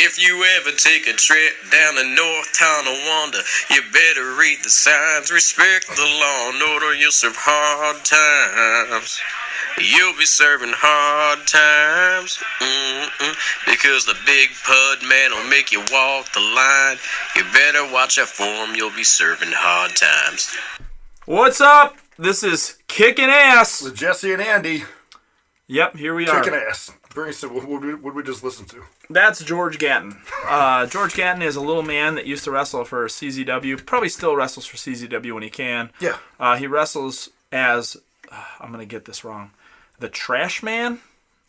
If you ever take a trip down to North Tonawanda, you better read the signs, respect the law and order, you'll serve hard times. You'll be serving hard times, because the big pud man will make you walk the line. You better watch out for him, you'll be serving hard times. What's up? This is Kicking Ass with Jesse and Andy. Yep, here we are. Kicking Ass. Very simple. What did we just listen to? That's George Gatton. George Gatton is a little man that used to wrestle for CZW. Probably still wrestles for CZW when he can. Yeah. He wrestles as, I'm going to get this wrong, the Trash Man.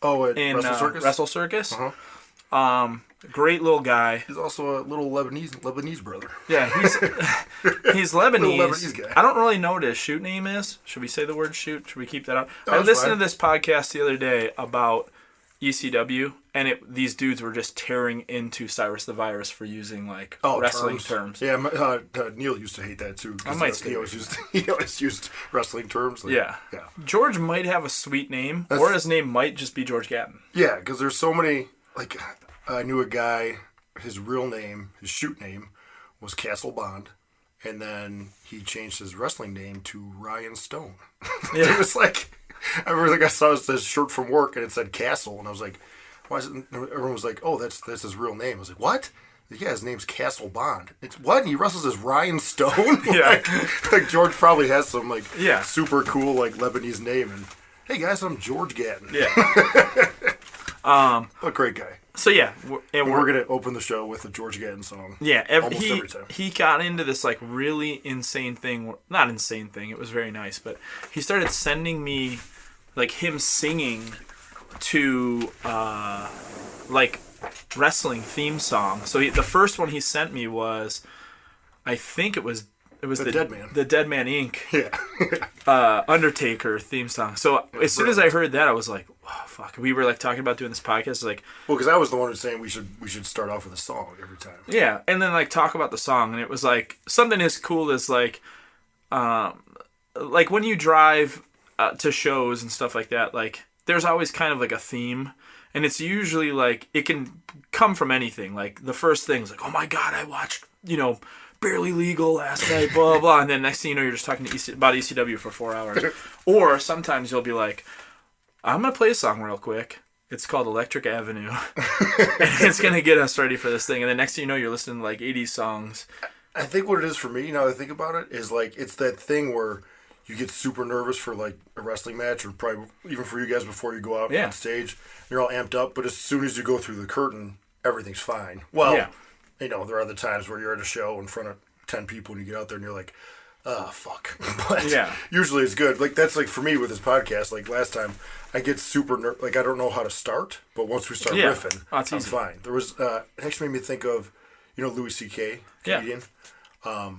Oh, at in Wrestle Circus? Wrestle Circus. Uh-huh. Great little guy. He's also a little Lebanese brother. Yeah, he's Lebanese. Little Lebanese guy. I don't really know what his shoot name is. Should we say the word shoot? Should we keep that out? No, I listened fine. to this podcast the other day about ECW, and these dudes were just tearing into Cyrus the Virus for using wrestling terms. Yeah, Neil used to hate that too. I might he always used wrestling terms. Yeah. George might have a sweet name, or his name might just be George Gatton. Yeah, because there's so many. I knew a guy. His real name, his shoot name, was Castle Bond, and then he changed his wrestling name to Ryan Stone. Yeah. It was like. I remember I saw his shirt from work and it said Castle, and I was like, "Why is it?" Everyone was like, "Oh, that's his real name." I was like, "What?" Yeah, his name's Castle Bond. It's what? And he wrestles as Ryan Stone. Yeah, like George probably has some super cool Lebanese name. And hey guys, I'm George Gatton. Yeah. A great guy. So yeah, we're gonna open the show with a George Gatton song. Yeah, every time. He got into this really insane thing. Not insane thing. It was very nice, but he started sending me him singing to wrestling theme songs. So the first one he sent me was, I think it was the Dead Man. The Dead Man Inc. Yeah. Undertaker theme song. So as soon as I heard that, I was like, oh, fuck. We were talking about doing this podcast. Well, because I was the one who's saying we should start off with a song every time. Yeah, and then talk about the song, and it was something as cool as when you drive to shows and stuff like that. There's always kind of a theme, and it's usually it can come from anything. The first thing's oh my god, I watched Barely Legal last night, blah blah, and then next thing you know, you're just talking about ECW for 4 hours. Or sometimes you'll be I'm gonna play a song real quick. It's called Electric Avenue, and it's gonna get us ready for this thing. And then next thing you know, you're listening to 80s songs. I think what it is for me, now that I think about it, is it's that thing where you get super nervous for a wrestling match, or probably even for you guys before you go out on stage. You're all amped up, but as soon as you go through the curtain, everything's fine. Well. Yeah. There are other times where you're at a show in front of 10 people and you get out there and you're like, oh, fuck. But usually it's good. That's for me with this podcast. Last time, I get super I don't know how to start, but once we start riffing, I'm fine. There was, it actually made me think of, Louis C.K., comedian. Yeah.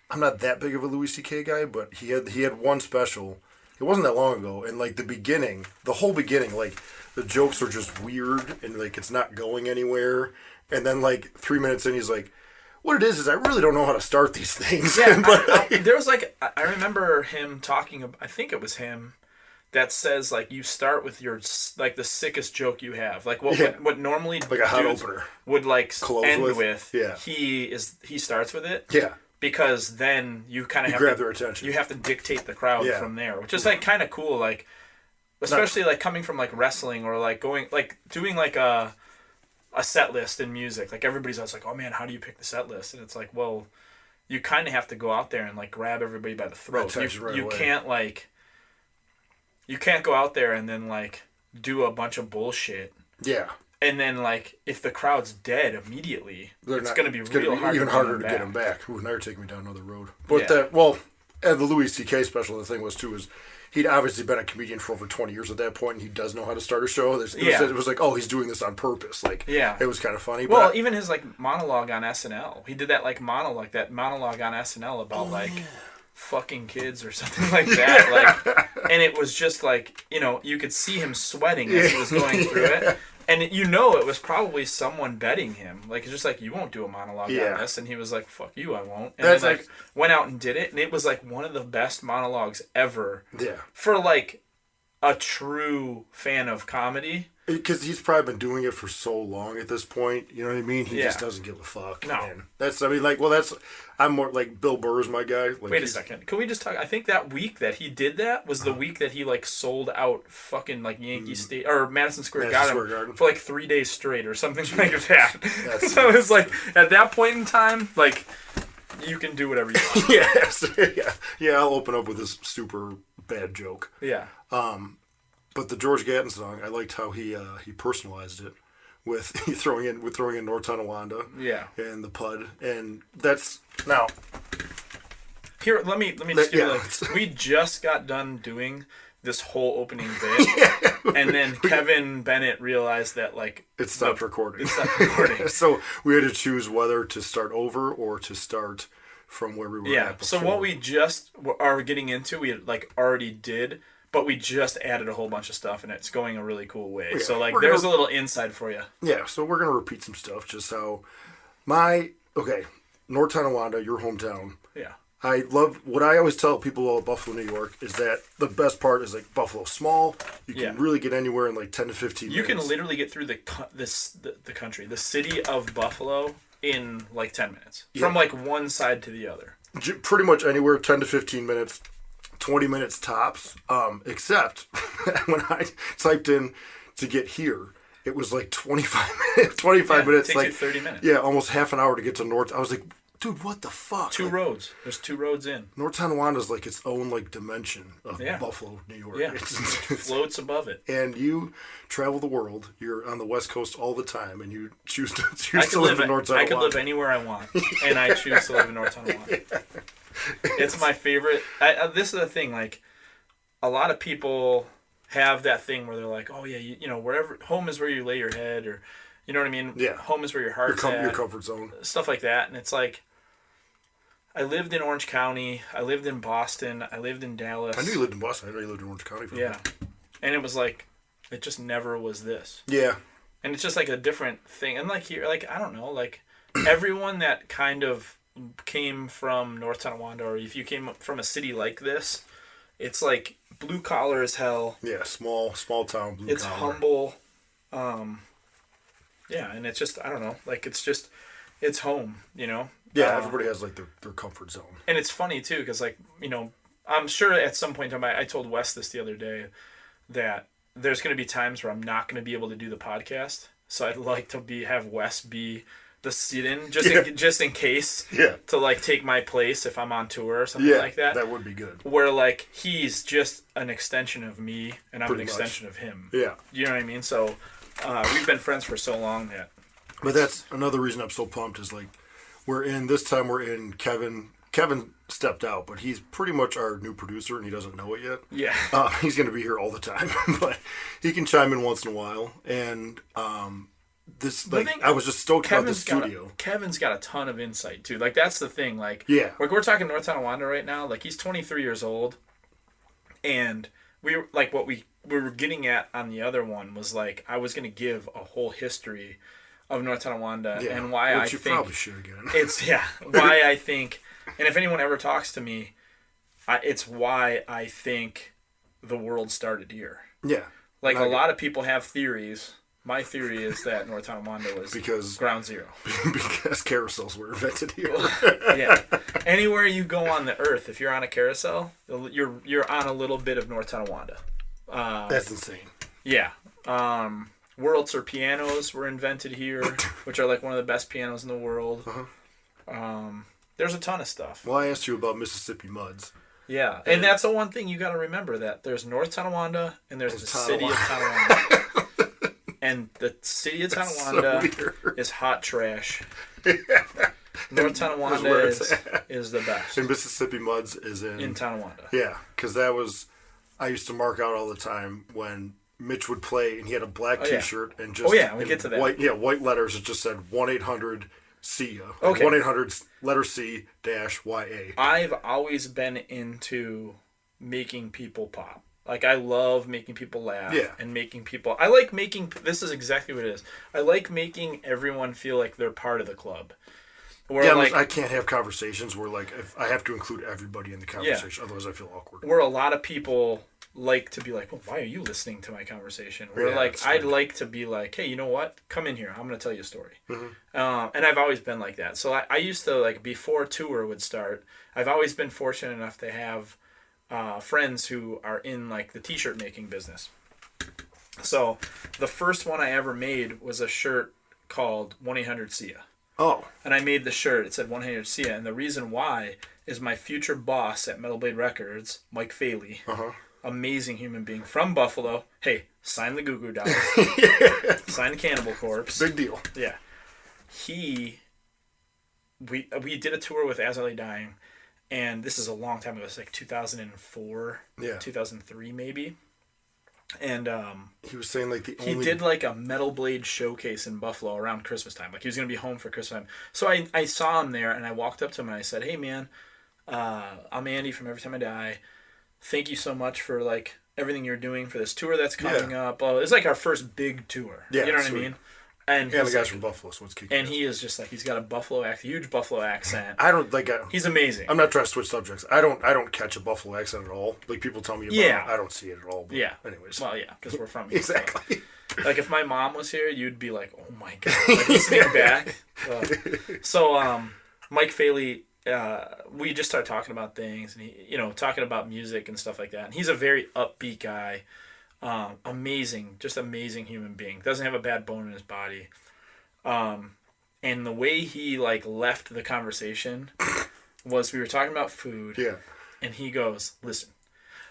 I'm not that big of a Louis C.K. guy, but he had one special. It wasn't that long ago, and the whole beginning, the jokes are just weird and it's not going anywhere. And then 3 minutes in, he's like, what it is I really don't know how to start these things. Yeah, but there was I remember him talking, I think it was him, that says you start with your the sickest joke you have. What normally a hot opener would close end with. Yeah. He starts with it. Yeah. Because then you kind of have grab to, their attention. You have to dictate the crowd from there, which is kind of cool. Especially coming from wrestling or going doing a set list in music. Everybody's always oh man, how do you pick the set list? And it's well, you kind of have to go out there and grab everybody by the throat. You can't you can't go out there and then do a bunch of bullshit. Yeah. And then if the crowd's dead immediately, it's going to be even harder to get them back. Ooh, now you're taking me down another road. But the Louis C.K. special, the thing was too is he'd obviously been a comedian for over 20 years at that point, and he does know how to start a show. It was oh, he's doing this on purpose. It was kind of funny. Well, even his monologue on SNL, he did that monologue on SNL about fucking kids or something like that. And it was just you could see him sweating as he was going through it. And it was probably someone betting him. It's just you won't do a monologue on this. And he was fuck you, I won't. And that's then went out and did it. And it was one of the best monologues ever. Yeah. For a true fan of comedy. Because he's probably been doing it for so long at this point. You know what I mean? He just doesn't give a fuck. No. Man. I'm more like Bill Burr's my guy. Like, wait a second. Can we just talk? I think that week that he did that was the week that he like sold out fucking like Yankee State or Madison Square Garden for like 3 days straight or something like that. So it's like at that point in time, like you can do whatever you want. Yes. Yeah. I'll open up with this super bad joke. Yeah. But the George Gatton song, I liked how he personalized it with throwing in North Tonawanda. Yeah. And the Pud, and that's now. Here, let me just give you we just got done doing this whole opening bit, and then Kevin Bennett realized that like it stopped recording. It stopped recording. So we had to choose whether to start over or to start from where we were at before. So what we just are getting into, we like already did. But we just added a whole bunch of stuff, and it's going a really cool way. Yeah, so, like, there's a little inside for you. Yeah, so we're going to repeat some stuff, just how North Tonawanda, your hometown. Yeah. I love, what I always tell people about Buffalo, New York, is that the best part is, like, Buffalo's small. You can really get anywhere in, like, 10 to 15 minutes. You can literally get through the country, the city of Buffalo, in, like, 10 minutes. Yeah. From, like, one side to the other. Pretty much anywhere, 10 to 15 minutes. 20 minutes tops, except when I typed in to get here, it was like 25 minutes. It takes you 30 minutes. Yeah, almost half an hour to get to North. I was like, dude, what the fuck? Two roads. There's 2 roads in. North Tonawanda is like its own like dimension of Buffalo, New York. Yeah, it floats above it. And you travel the world. You're on the West Coast all the time, and you choose to live in North Tonawanda. I could live anywhere I want, and I choose to live in North Tonawanda. Yeah. It's my favorite. This is the thing. Like, a lot of people have that thing where they're like, "Oh yeah, you know, wherever home is where you lay your head," or you know what I mean. Yeah. Home is where your heart's at. Your comfort zone. Stuff like that, and it's like, I lived in Orange County. I lived in Boston. I lived in Dallas. I knew you lived in Boston. I know you lived in Orange County. And it was like, it just never was this. Yeah. And it's just like a different thing. And like here, like I don't know, like everyone that kind of came from North Tonawanda, or if you came from a city like this, it's like blue collar as hell. Yeah, small town blue collar. It's humble. Yeah, and it's just, I don't know, like it's home, you know? Yeah, everybody has like their comfort zone. And it's funny too, because like, you know, I'm sure at some point in time, I told Wes this the other day, that there's going to be times where I'm not going to be able to do the podcast. So I'd like to have Wes be the sit-in just in case to like take my place if I'm on tour or something like that. That would be good. Where like he's just an extension of me and I'm Pretty an much. extension of him. Yeah. You know what I mean? So we've been friends for so long that. But that's another reason I'm so pumped is like we're in Kevin. Kevin stepped out, but he's pretty much our new producer and he doesn't know it yet. Yeah. He's going to be here all the time, but he can chime in once in a while. And I was just stoked about the studio. Kevin's got a ton of insight too. Like that's the thing. Like we're talking North Tonawanda right now. Like he's 23 years old, and what we were getting at on the other one was like I was going to give a whole history of North Tonawanda and why I think probably should again. It's why I think, and if anyone ever talks to me, it's why I think the world started here. Yeah, like a lot of people have theories. My theory is that North Tonawanda was ground zero. Because carousels were invented here. Yeah. Anywhere you go on the earth, if you're on a carousel, you're on a little bit of North Tonawanda. That's insane. Yeah. Wurlitzer pianos were invented here, which are like one of the best pianos in the world. There's a ton of stuff. Well, I asked you about Mississippi muds. Yeah. And that's the one thing you got to remember, that there's North Tonawanda and there's the city of Tonawanda. And the city of Tonawanda is hot trash. North Tonawanda is the best. And Mississippi Muds is in Tonawanda. Yeah, because I used to mark out all the time when Mitch would play and he had a black T-shirt and just we get to that. White letters. It just said 1-800-SEA. Okay. 1-800 letter C -YA. I've always been into making people pop. Like, I love making people laugh and making people... I like making... This is exactly what it is. I like making everyone feel like they're part of the club. I can't have conversations where, like, if I have to include everybody in the conversation. Otherwise, I feel awkward. Where a lot of people like to be like, well, why are you listening to my conversation? Where Yeah, like, that's I'd good. like to be like, hey, you know what? Come in here. I'm going to tell you a story. Mm-hmm. And I've always been like that. So I used to, like, before tour would start, I've always been fortunate enough to have friends who are in, like, the t-shirt making business. So the first one I ever made was a shirt called 1-800-SIA. Oh. And I made the shirt. It said 1-800-SIA. And the reason why is my future boss at Metal Blade Records, Mike Faley, amazing human being from Buffalo. Hey, sign the Goo Goo Dolls. Sign the Cannibal Corpse. Big deal. Yeah. We did a tour with As I Lay Dying, and this is a long time ago. It was like 2004, 2003 maybe. And he was saying like he did like a Metal Blade showcase in Buffalo around Christmas time. Like he was gonna be home for Christmas time. So I saw him there, and I walked up to him and I said, "Hey man, I'm Andy from Every Time I Die. Thank you so much for like everything you're doing for this tour that's coming up." Oh, it's like our first big tour. Yeah, you know what I mean? And the guy's like, from Buffalo, so it's kicking. and he is just like, he's got a huge Buffalo accent. I don't like. He's amazing. I'm not trying to switch subjects. I don't catch a Buffalo accent at all. Like people tell me about it. I don't see it at all. But anyways. Well, yeah, because we're from here. Exactly. So. Like if my mom was here, you'd be like, oh my god, like listening back. So Mike Faley, we just started talking about things, and he, talking about music and stuff like that. And he's a very upbeat guy. Just amazing human being. Doesn't have a bad bone in his body. And the way he like left the conversation was we were talking about food. Yeah. And he goes, listen,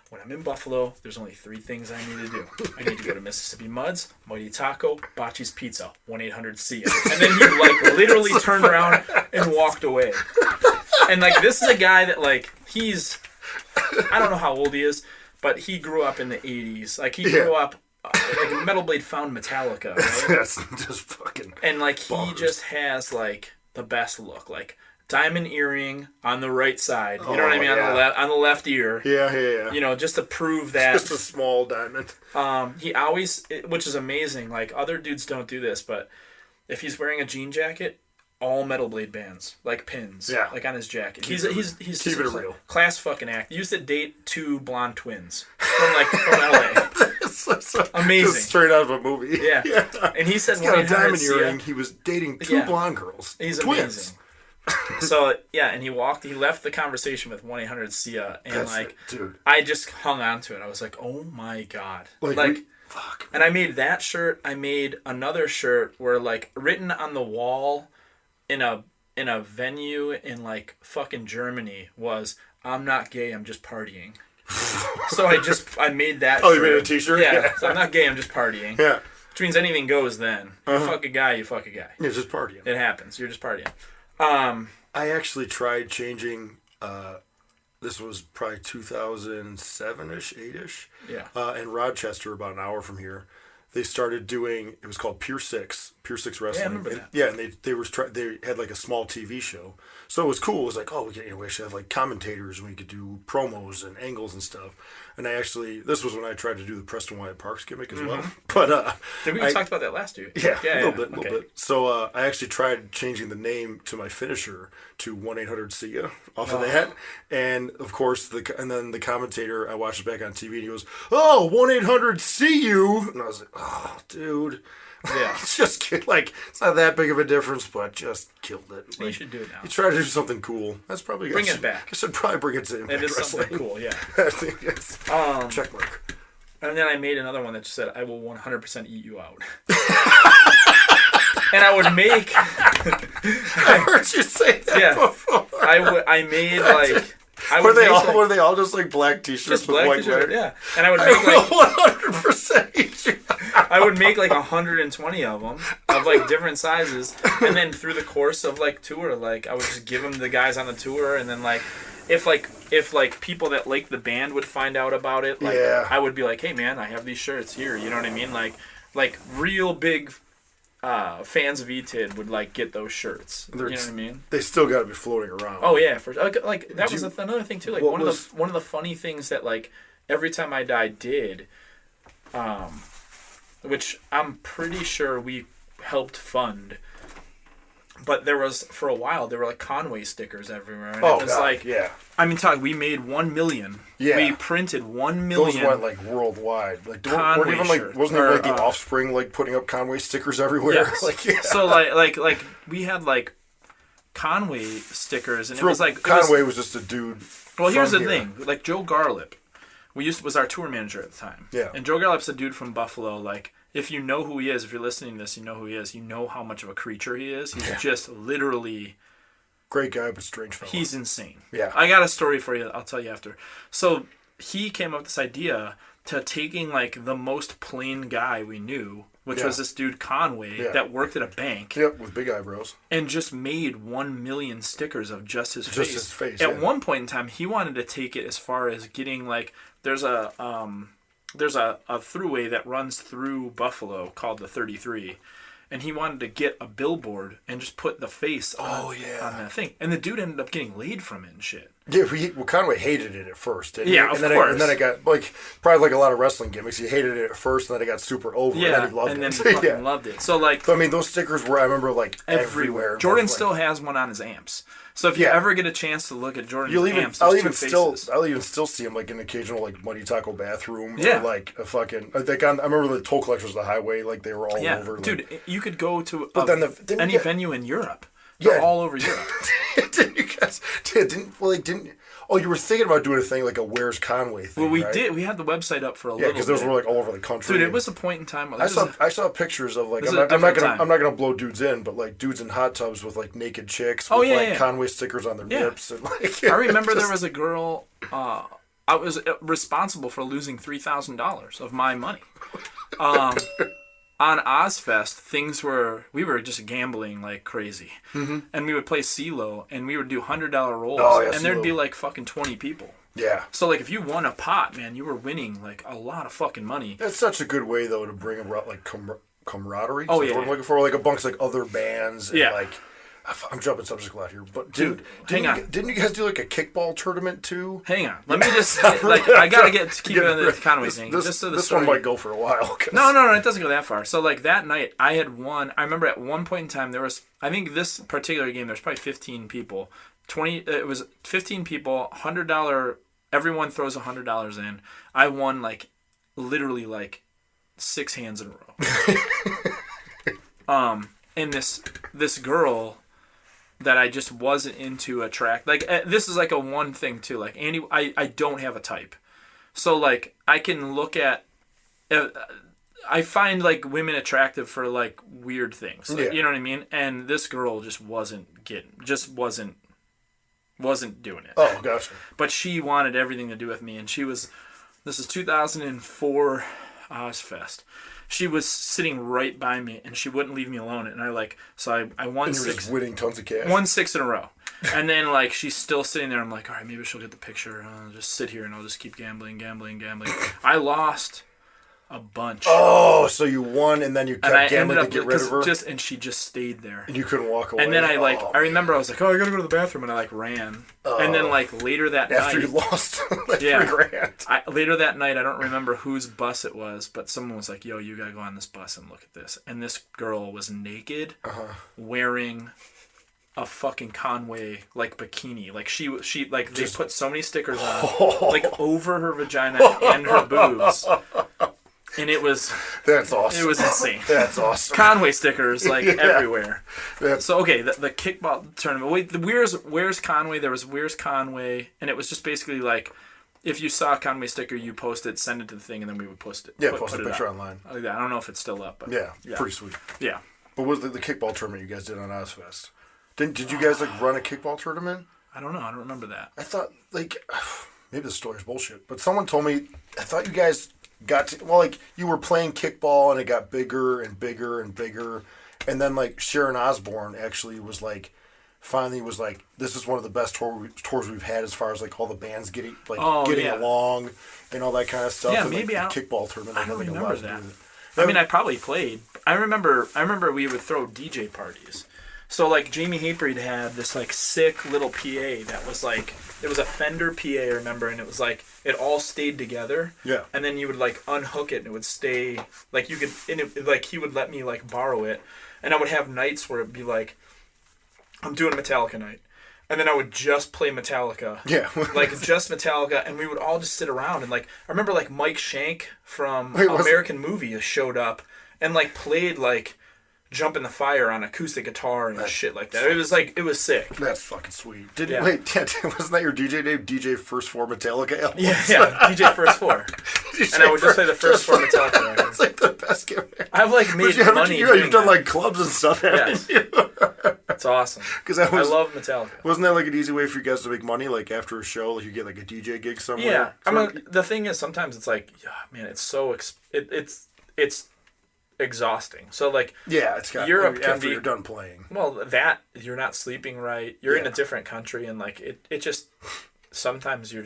when I'm in Buffalo, there's only 3 things I need to do. I need to go to Mississippi Muds, Mighty Taco, Bocce's Pizza, 1-800-SIA. And then he like literally turned around and walked away. And like this is a guy that like I don't know how old he is, but he grew up in the 80s. Like he grew up like Metal Blade found Metallica, right? That's just fucking. And like bonkers. he just has like the best look, like diamond earring on the right side. You know what I mean? On the left ear. Yeah. Just to prove that. Just a small diamond. He always, which is amazing. Like other dudes don't do this, but if he's wearing a jean jacket, all Metal Blade bands, like pins, like on his jacket. He's keep it real. Class fucking act. He used to date 2 blonde twins from LA. Amazing. Just straight out of a movie. Yeah. And he said, he's got a diamond earring. He was dating 2 blonde girls. He's twins. Amazing. So and he left the conversation with 1-800-SIA, and dude. I just hung on to it. I was like, oh my god, fuck. And I made that shirt. I made another shirt where like written on the wall in a venue in like fucking Germany was, "I'm not gay, I'm just partying." So I made that. Oh, shirt. you made a T-shirt? Yeah. So I'm not gay, I'm just partying. Yeah. Which means anything goes. Then you fuck a guy, you fuck a guy. You're just partying. It happens. You're just partying. I actually tried changing. This was probably 2007-ish, 8-ish. Yeah. In Rochester, about an hour from here, they started doing. It was called Pier 6 Wrestling. Yeah, I remember that. Yeah, and they had like a small TV show, so it was cool. It was like, oh, we should have like commentators, and we could do promos and angles and stuff. And this was when I tried to do the Preston Wyatt Parks gimmick as well. But did we talked about that last year? Yeah, a little bit. So I actually tried changing the name to my finisher to 1-800-SIA off of that, and of course and then the commentator, I watched it back on TV, and he goes, "Oh, 1-800-SEE-YOU," and I was like, "Oh, dude." Yeah. It's just like, it's not that big of a difference, but just killed it. You should do it now. You try to do something cool. That's probably bring it back. I should probably bring it to Impact It is Wrestling. something cool, yeah. I think it's check mark. And then I made another one that just said, "I will 100% eat you out." And I would make. I heard you say that before. I made like. Were they all just like black T-shirts just with black white T-shirt, letters? yeah. And I would make like 100% eat you. I would make like 120 of them of like different sizes, and then through the course of like tour, like I would just give them to the guys on the tour, and then like if people that like the band would find out about it, like I would be like, "Hey man, I have these shirts here," you know what I mean? Like real big fans of ETID would like get those shirts. You know what I mean? They still got to be floating around. Oh yeah, for like that was another thing too. Like one of the funny things that like Every Time I Die did, which I'm pretty sure we helped fund. But there was, for a while, there were like Conway stickers everywhere. And Oh, it was God, like, yeah. I mean, we made 1 million. Yeah. We printed 1 million. Those went like worldwide. Like, Conway weren't even like, shirts. wasn't there like the Offspring like putting up Conway stickers everywhere? Yes. Like, yeah. So like we had like Conway stickers, and it was like Conway was just a dude. Well, here's the here. thing. Like Joe Garlip, was our tour manager at the time. Yeah. And Joe Garlip's a dude from Buffalo. Like, if you know who he is, if you're listening to this, you know who he is. You know how much of a creature he is. He's just literally Great guy, but strange fellow. He's insane. Yeah. I got a story for you. I'll tell you after. So he came up with this idea to taking like the most plain guy we knew, which was this dude Conway that worked at a bank. Yep, with big eyebrows. And just made 1 million stickers of just his face. Just his face. At one point in time, he wanted to take it as far as getting like there's a throughway that runs through Buffalo called the 33. And he wanted to get a billboard and just put the face on that thing. And the dude ended up getting laid from it and shit. Yeah, well, Conway hated it at first. Didn't Yeah, he? of course. And then it got, like, probably like a lot of wrestling gimmicks. He hated it at first, and then it got super over, Yeah, and then he loved and then it. he fucking loved it. So, like... So, I mean, those stickers were, I remember, like, everywhere. Jordan still has one on his amps. So if you ever get a chance to look at Jordan's amps, I'll there's even two faces. I'll even still see him like in an occasional like Muddy Taco bathroom Yeah. or like a fucking I remember the toll collectors of the highway, like they were all over. Like, Dude, you could go to then any venue in Europe. They're all over Europe. Didn't you guys didn't oh, you were thinking about doing a thing like a Where's Conway thing? Well, we right? did. We had the website up for a little bit. Yeah, because those were like all over the country. Dude, it was a point in time. I saw pictures of like I'm not gonna blow dudes in, but like dudes in hot tubs with like naked chicks with Conway stickers on their nips and like. I remember there was a girl. I was responsible for losing $3,000 of my money. On Ozfest, we were just gambling like crazy, and we would play CeeLo, and we would do $100 rolls, and there'd be like fucking 20 people. Yeah. So like if you won a pot, man, you were winning like a lot of fucking money. That's such a good way though to bring about like camaraderie. Oh what I'm looking for like amongst like other bands and like. I'm jumping subject a lot here, but dude, didn't you guys do like a kickball tournament too? Hang on, let me just I gotta keep it on the Conway thing. This one might go for a while. No, it doesn't go that far. So like that night, I had won. I remember at one point in time there was, I think this particular game, there's probably 15 people. It was 15 people, $100. Everyone throws $100 in. I won like literally like 6 hands in a row. And this girl that I just wasn't into like this is like a one thing too, like Andy, I don't have a type, so like I can look at I find like women attractive for like weird things, like, you know what I mean, and this girl just wasn't doing it. Oh gotcha. But she wanted everything to do with me, and this is 2004 Ozfest. She was sitting right by me, and she wouldn't leave me alone. And I won and you were 6. Just winning tons of cash. Won 6 in a row, and then like she's still sitting there. I'm like, all right, maybe she'll get the picture. I'll just sit here and I'll just keep gambling. I lost a bunch. Oh, so you won, and then you kept gambling to get rid of her. And she just stayed there. And you couldn't walk away. And then I remember I was like, oh, I gotta go to the bathroom, and I like ran. And then like later that night, after you lost like $3,000. Later that night, I don't remember whose bus it was, but someone was like, yo, you gotta go on this bus and look at this. And this girl was naked, wearing a fucking Conway like bikini. Like she like they put so many stickers on like over her vagina and her boobs. And that's awesome. It was insane. That's awesome. Conway stickers like everywhere. So okay, the kickball tournament. Wait, the Where's Conway? There was Where's Conway, and it was just basically like if you saw a Conway sticker, you post it, send it to the thing, and then we would post it. Yeah, post a picture online. Like that. I don't know if it's still up, but yeah, pretty sweet. Yeah. But what was the kickball tournament you guys did on Ozfest? Did you guys like run a kickball tournament? I don't know. I don't remember that. I thought like maybe the story's bullshit, but someone told me I thought you guys got to, well, like you were playing kickball and it got bigger and bigger and bigger, and then like Sharon Osbourne actually was like finally was like, this is one of the best tours we've had as far as like all the bands getting along and all that kind of stuff. Yeah, and, maybe like, the kickball tournament. I don't remember that. I mean, I probably played. I remember we would throw DJ parties. So like Jamie Hatebreed had this like sick little PA that was like, it was a Fender PA, I remember, and it was like it all stayed together. Yeah. And then you would like unhook it and it would stay like you could, and it, like he would let me like borrow it, and I would have nights where it'd be like I'm doing Metallica night. And then I would just play Metallica. Yeah. Like, just Metallica, and we would all just sit around. And, like, I remember, like, Mike Shank from American Movie showed up and, like, played, like, Jump in the Fire on acoustic guitar and shit like that. It was sick. That's fucking sweet. Wait, wasn't that your DJ name? DJ First Four Metallica albums? Yeah, DJ First Four. And I would just play the first four Metallica records. That's like the best game. I've, like, made money. You've done, like, clubs and stuff, haven't you? It's awesome. Because I love Metallica. Wasn't that, like, an easy way for you guys to make money? Like, after a show, like, you get, like, a DJ gig somewhere? Yeah. The thing is, sometimes it's like, man, it's so... It's exhausting. So, like, it's got Europe after you're done playing. Well, you're not sleeping right. You're in a different country, and like it just sometimes you're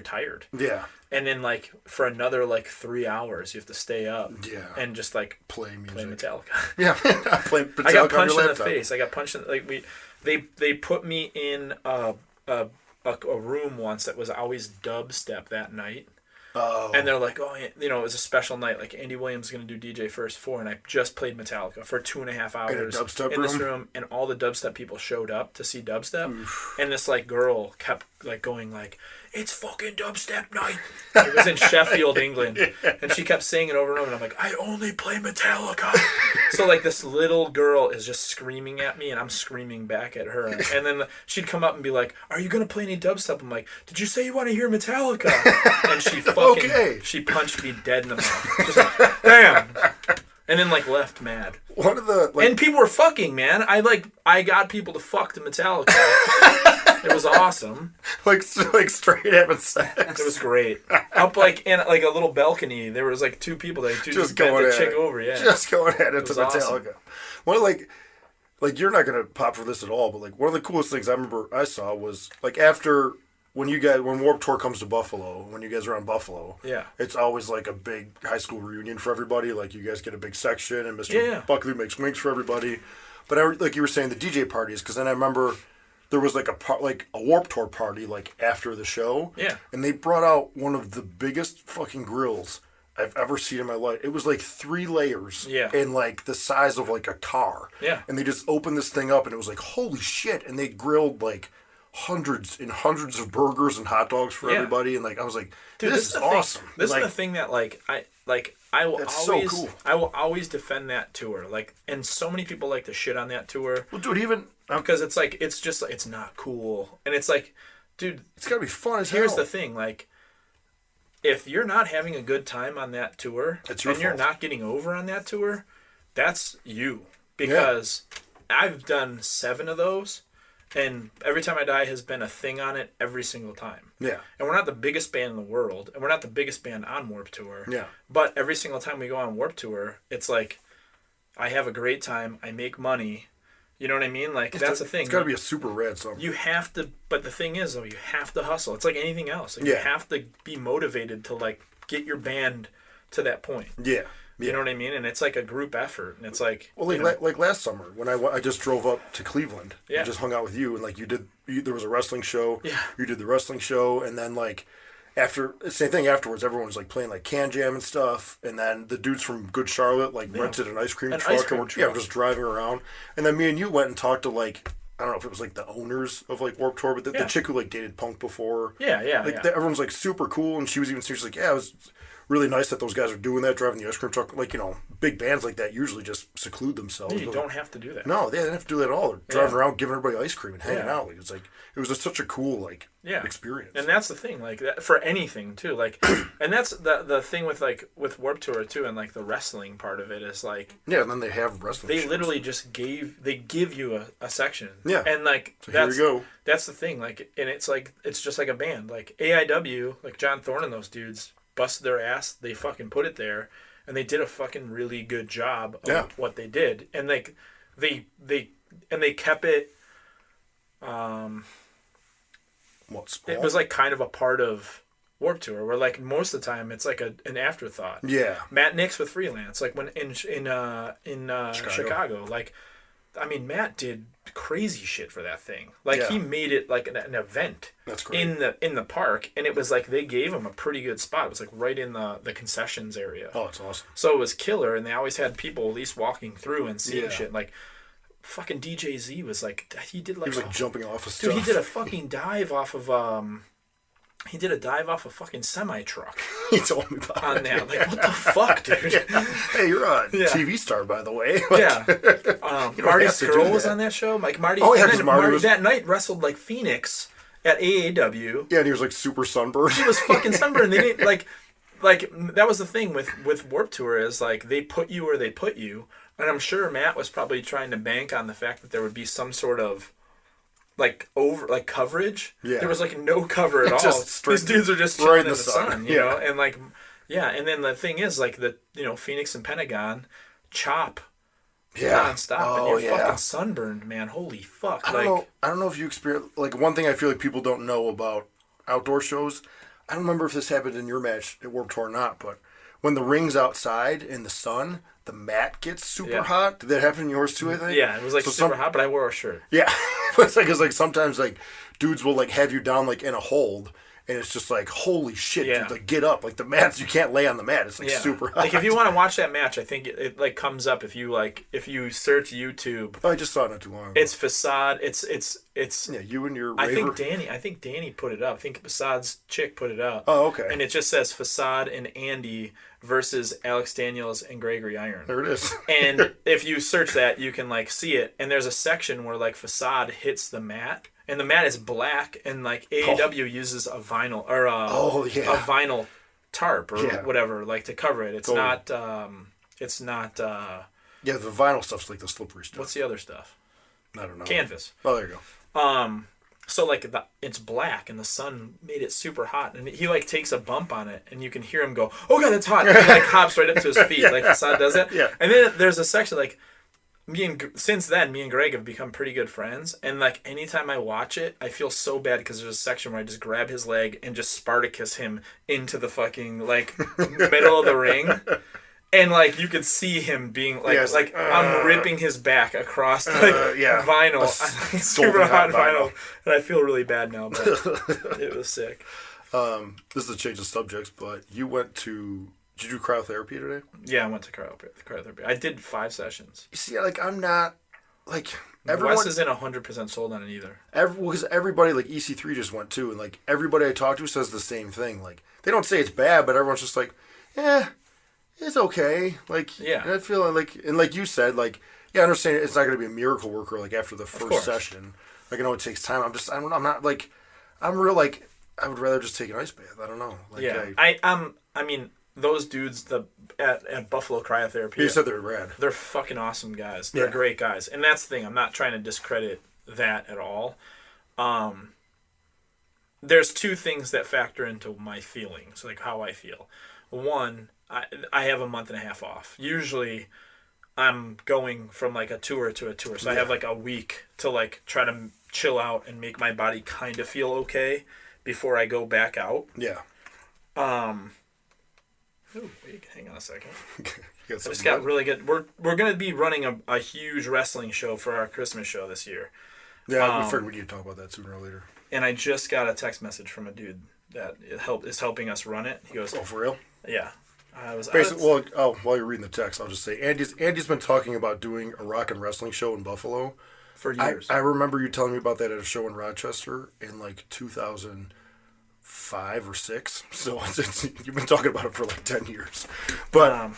tired. Yeah. And then like for another like 3 hours, you have to stay up. Yeah. And just like play music. Play Metallica. Yeah. Play Metallica. I got punched in the face. I got punched in they put me in a room once that was always dubstep that night. Oh. And they're like, it was a special night. Like, Andy Williams is going to do DJ First 4, and I just played Metallica for 2.5 hours in this room, and all the dubstep people showed up to see dubstep. Oof. And this, like, girl kept, like, going, like, it's fucking dubstep night. It was in Sheffield, England. And she kept saying it over and over, and I'm like, I only play Metallica. So, like, this little girl is just screaming at me, and I'm screaming back at her. And then she'd come up and be like, are you going to play any dubstep? I'm like, did you say you want to hear Metallica? And she fucking, she punched me dead in the mouth. Just like, bam. And then, like, left mad. One of the... Like, and people were fucking, man. I got people to fuck to Metallica. It was awesome. Like straight having sex. It was great. Up like in like a little balcony, there was like two people that just bent the chick over. Yeah, just going at it to Metallica. Awesome. One of like you're not gonna pop for this at all, but like one of the coolest things I remember I saw was like after when Warped Tour comes to Buffalo, when you guys are on Buffalo, it's always like a big high school reunion for everybody. Like you guys get a big section, and Mr. Buckley makes wings for everybody. But like you were saying, the DJ parties, because then I remember. There was like a Warped Tour party like after the show. Yeah. And they brought out one of the biggest fucking grills I've ever seen in my life. It was like 3 layers. Yeah. And like the size of like a car. Yeah. And they just opened this thing up and it was like, holy shit. And they grilled like hundreds and hundreds of burgers and hot dogs for everybody. And like I was like, dude, this is awesome. This is the thing that I will always so cool. I will always defend that tour. Like, and so many people like to shit on that tour. Well, dude, even because it's like it's just it's not cool, and it's like, dude, it's gotta be fun as hell. Here's the thing, like, if you're not having a good time on that tour, you're not getting over on that tour, that's you. Because I've done 7 of those, and Every Time I Die has been a thing on it every single time. Yeah. And we're not the biggest band in the world, and we're not the biggest band on Warped Tour. Yeah. But every single time we go on Warped Tour, it's like, I have a great time, I make money. You know what I mean? Like, that's the thing. It's got to be a super rad song. You have to, but the thing is, though, you have to hustle. It's like anything else. Like, you have to be motivated to, like, get your band to that point. Yeah. You know what I mean? And it's like a group effort. And it's like... Well, like last summer, when I just drove up to Cleveland and just hung out with you, and, like, there was a wrestling show. Yeah. You did the wrestling show, and then, like... Same thing afterwards, everyone was like playing like Can Jam and stuff, and then the dudes from Good Charlotte like rented an ice cream truck and were just driving around. And then me and you went and talked to like, I don't know if it was like the owners of like Warped Tour, but the chick who like dated Punk before. Everyone's like super cool, and she was like, it was really nice that those guys are doing that, driving the ice cream truck. Like, big bands like that usually just seclude themselves. You don't have to do that. No, they didn't have to do that at all. They're driving around giving everybody ice cream and hanging out. Like, it was just such a cool experience. And that's the thing, like that, for anything too, like, and that's the thing with Warped Tour too, and like the wrestling part of it is like, and then they have wrestling. They shows. Literally just give you a section. Yeah. And like so here you go. That's the thing, like, and it's like it's just like a band, like AIW, like John Thorne and those dudes busted their ass. They fucking put it there, and they did a fucking really good job of what they did, and like they kept it. It was like kind of a part of Warped Tour, where like most of the time it's like an afterthought. Yeah. Matt Nix with Freelance, like when in Chicago, like, I mean, Matt did crazy shit for that thing. Like he made it like an event. That's great. in the park, and it was like they gave him a pretty good spot. It was like right in the concessions area. Oh, it's awesome. So it was killer, and they always had people at least walking through and seeing shit. Like, fucking DJZ was like, he did like... He was like jumping off of stuff. Dude, he did a fucking dive off of, he did a dive off a fucking semi-truck. He told me about on that. Like, what the fuck, dude? Yeah. Hey, you're a TV star, by the way. Like, yeah. Marty Skrull was on that show. Like, Marty... Oh, yeah, because Marty was... that night wrestled, like, Phoenix at AAW. Yeah, and he was, like, super sunburned. He was fucking sunburned. They didn't, like, that was the thing with Warped Tour is, like, they put you where they put you. And I'm sure Matt was probably trying to bank on the fact that there would be some sort of coverage. Yeah. There was like no cover at all. These dudes are just chilling in the sun, you know? And like, yeah. And then the thing is, like, Phoenix and Pentagon chop nonstop, and you're fucking sunburned, man. Holy fuck. I don't know if you experience, like, one thing I feel like people don't know about outdoor shows, I don't remember if this happened in your match at Warped Tour or not, but when the ring's outside in the sun, the mat gets super hot. Did that happen in yours too, I think? Yeah, it was like super hot, but I wore a shirt. Yeah. It's like sometimes like dudes will like have you down like in a hold, and it's just like, holy shit, dude, like get up. Like the mats, you can't lay on the mat. It's like super hot. Like if you want to watch that match, I think it like comes up if you search YouTube. Oh, I just saw it not too long ago. It's Facade. It's yeah, you and your I think Danny put it up. I think Facade's chick put it up. Oh, okay. And it just says Facade and Andy versus Alex Daniels and Gregory Iron. There it is. And if you search that, you can like see it. And there's a section where like Facade hits the mat, and the mat is black, and like AEW uses a vinyl or a vinyl tarp or whatever, like to cover it. It's not. It's not. Yeah, the vinyl stuff's like the slippery stuff. What's the other stuff? I don't know. Canvas. Oh, there you go. So like it's black, and the sun made it super hot, and he like takes a bump on it, and you can hear him go, "Oh god, that's hot!" And he like hops right up to his feet, like Facade does that. Yeah. And then there's a section like since then, me and Greg have become pretty good friends, and like anytime I watch it, I feel so bad because there's a section where I just grab his leg and just Spartacus him into the fucking like middle of the ring. And like you could see him being like I'm ripping his back across like vinyl, super hot vinyl, and I feel really bad now, but it was sick. This is a change of subjects, but did you do cryotherapy today? Yeah, I went to cryotherapy. I did 5 sessions. You see, like I'm not like everyone. Wes isn't 100% sold on it either. Because everybody like EC3 just went too, and like everybody I talk to says the same thing. Like they don't say it's bad, but everyone's just like, it's okay. Like, and I feel like, and like you said, like, I understand it's not going to be a miracle worker, like, after the first session. Like, I know it takes time. I'm not, like, I'm real, like, I would rather just take an ice bath. I don't know. Like, I mean, those dudes at Buffalo Cryotherapy. You said they're rad. They're fucking awesome guys. They're great guys. And that's the thing. I'm not trying to discredit that at all. There's 2 things that factor into my feelings, like how I feel. One, I have a month and a half off. Usually, I'm going from like a tour to a tour, so I have like a week to like try to chill out and make my body kind of feel okay before I go back out. Yeah. Wait, hang on a second. I just got really good. We're gonna be running a huge wrestling show for our Christmas show this year. Yeah, we figured we need to talk about that sooner or later. And I just got a text message from a dude that is helping us run it. He goes, "Oh, for real?" Yeah. While you're reading the text, I'll just say Andy's been talking about doing a rock and wrestling show in Buffalo for years. I remember you telling me about that at a show in Rochester in like 2005 or 6. So you've been talking about it for like 10 years. But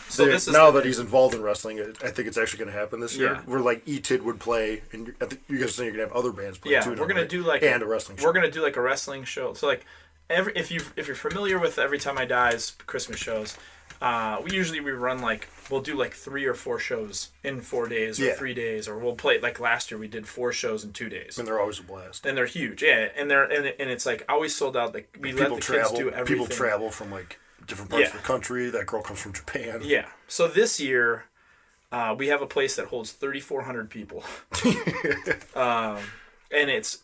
now that he's involved in wrestling, I think it's actually going to happen this year. Where like E-Tid would play, and I think you guys are saying you're going to have other bands play too. Yeah, we're going to do like a wrestling show. We're going to do like a wrestling show. So like if you're familiar with Every Time I Die's Christmas shows. We'll do like 3 or 4 shows in 4 days or 3 days, or we'll play like last year we did 4 shows in 2 days. And they're always a blast. And they're huge, and it's like always sold out. Like we let the kids do everything. People travel from like different parts of the country. That girl comes from Japan. Yeah. So this year, we have a place that holds 3,400 people, and it's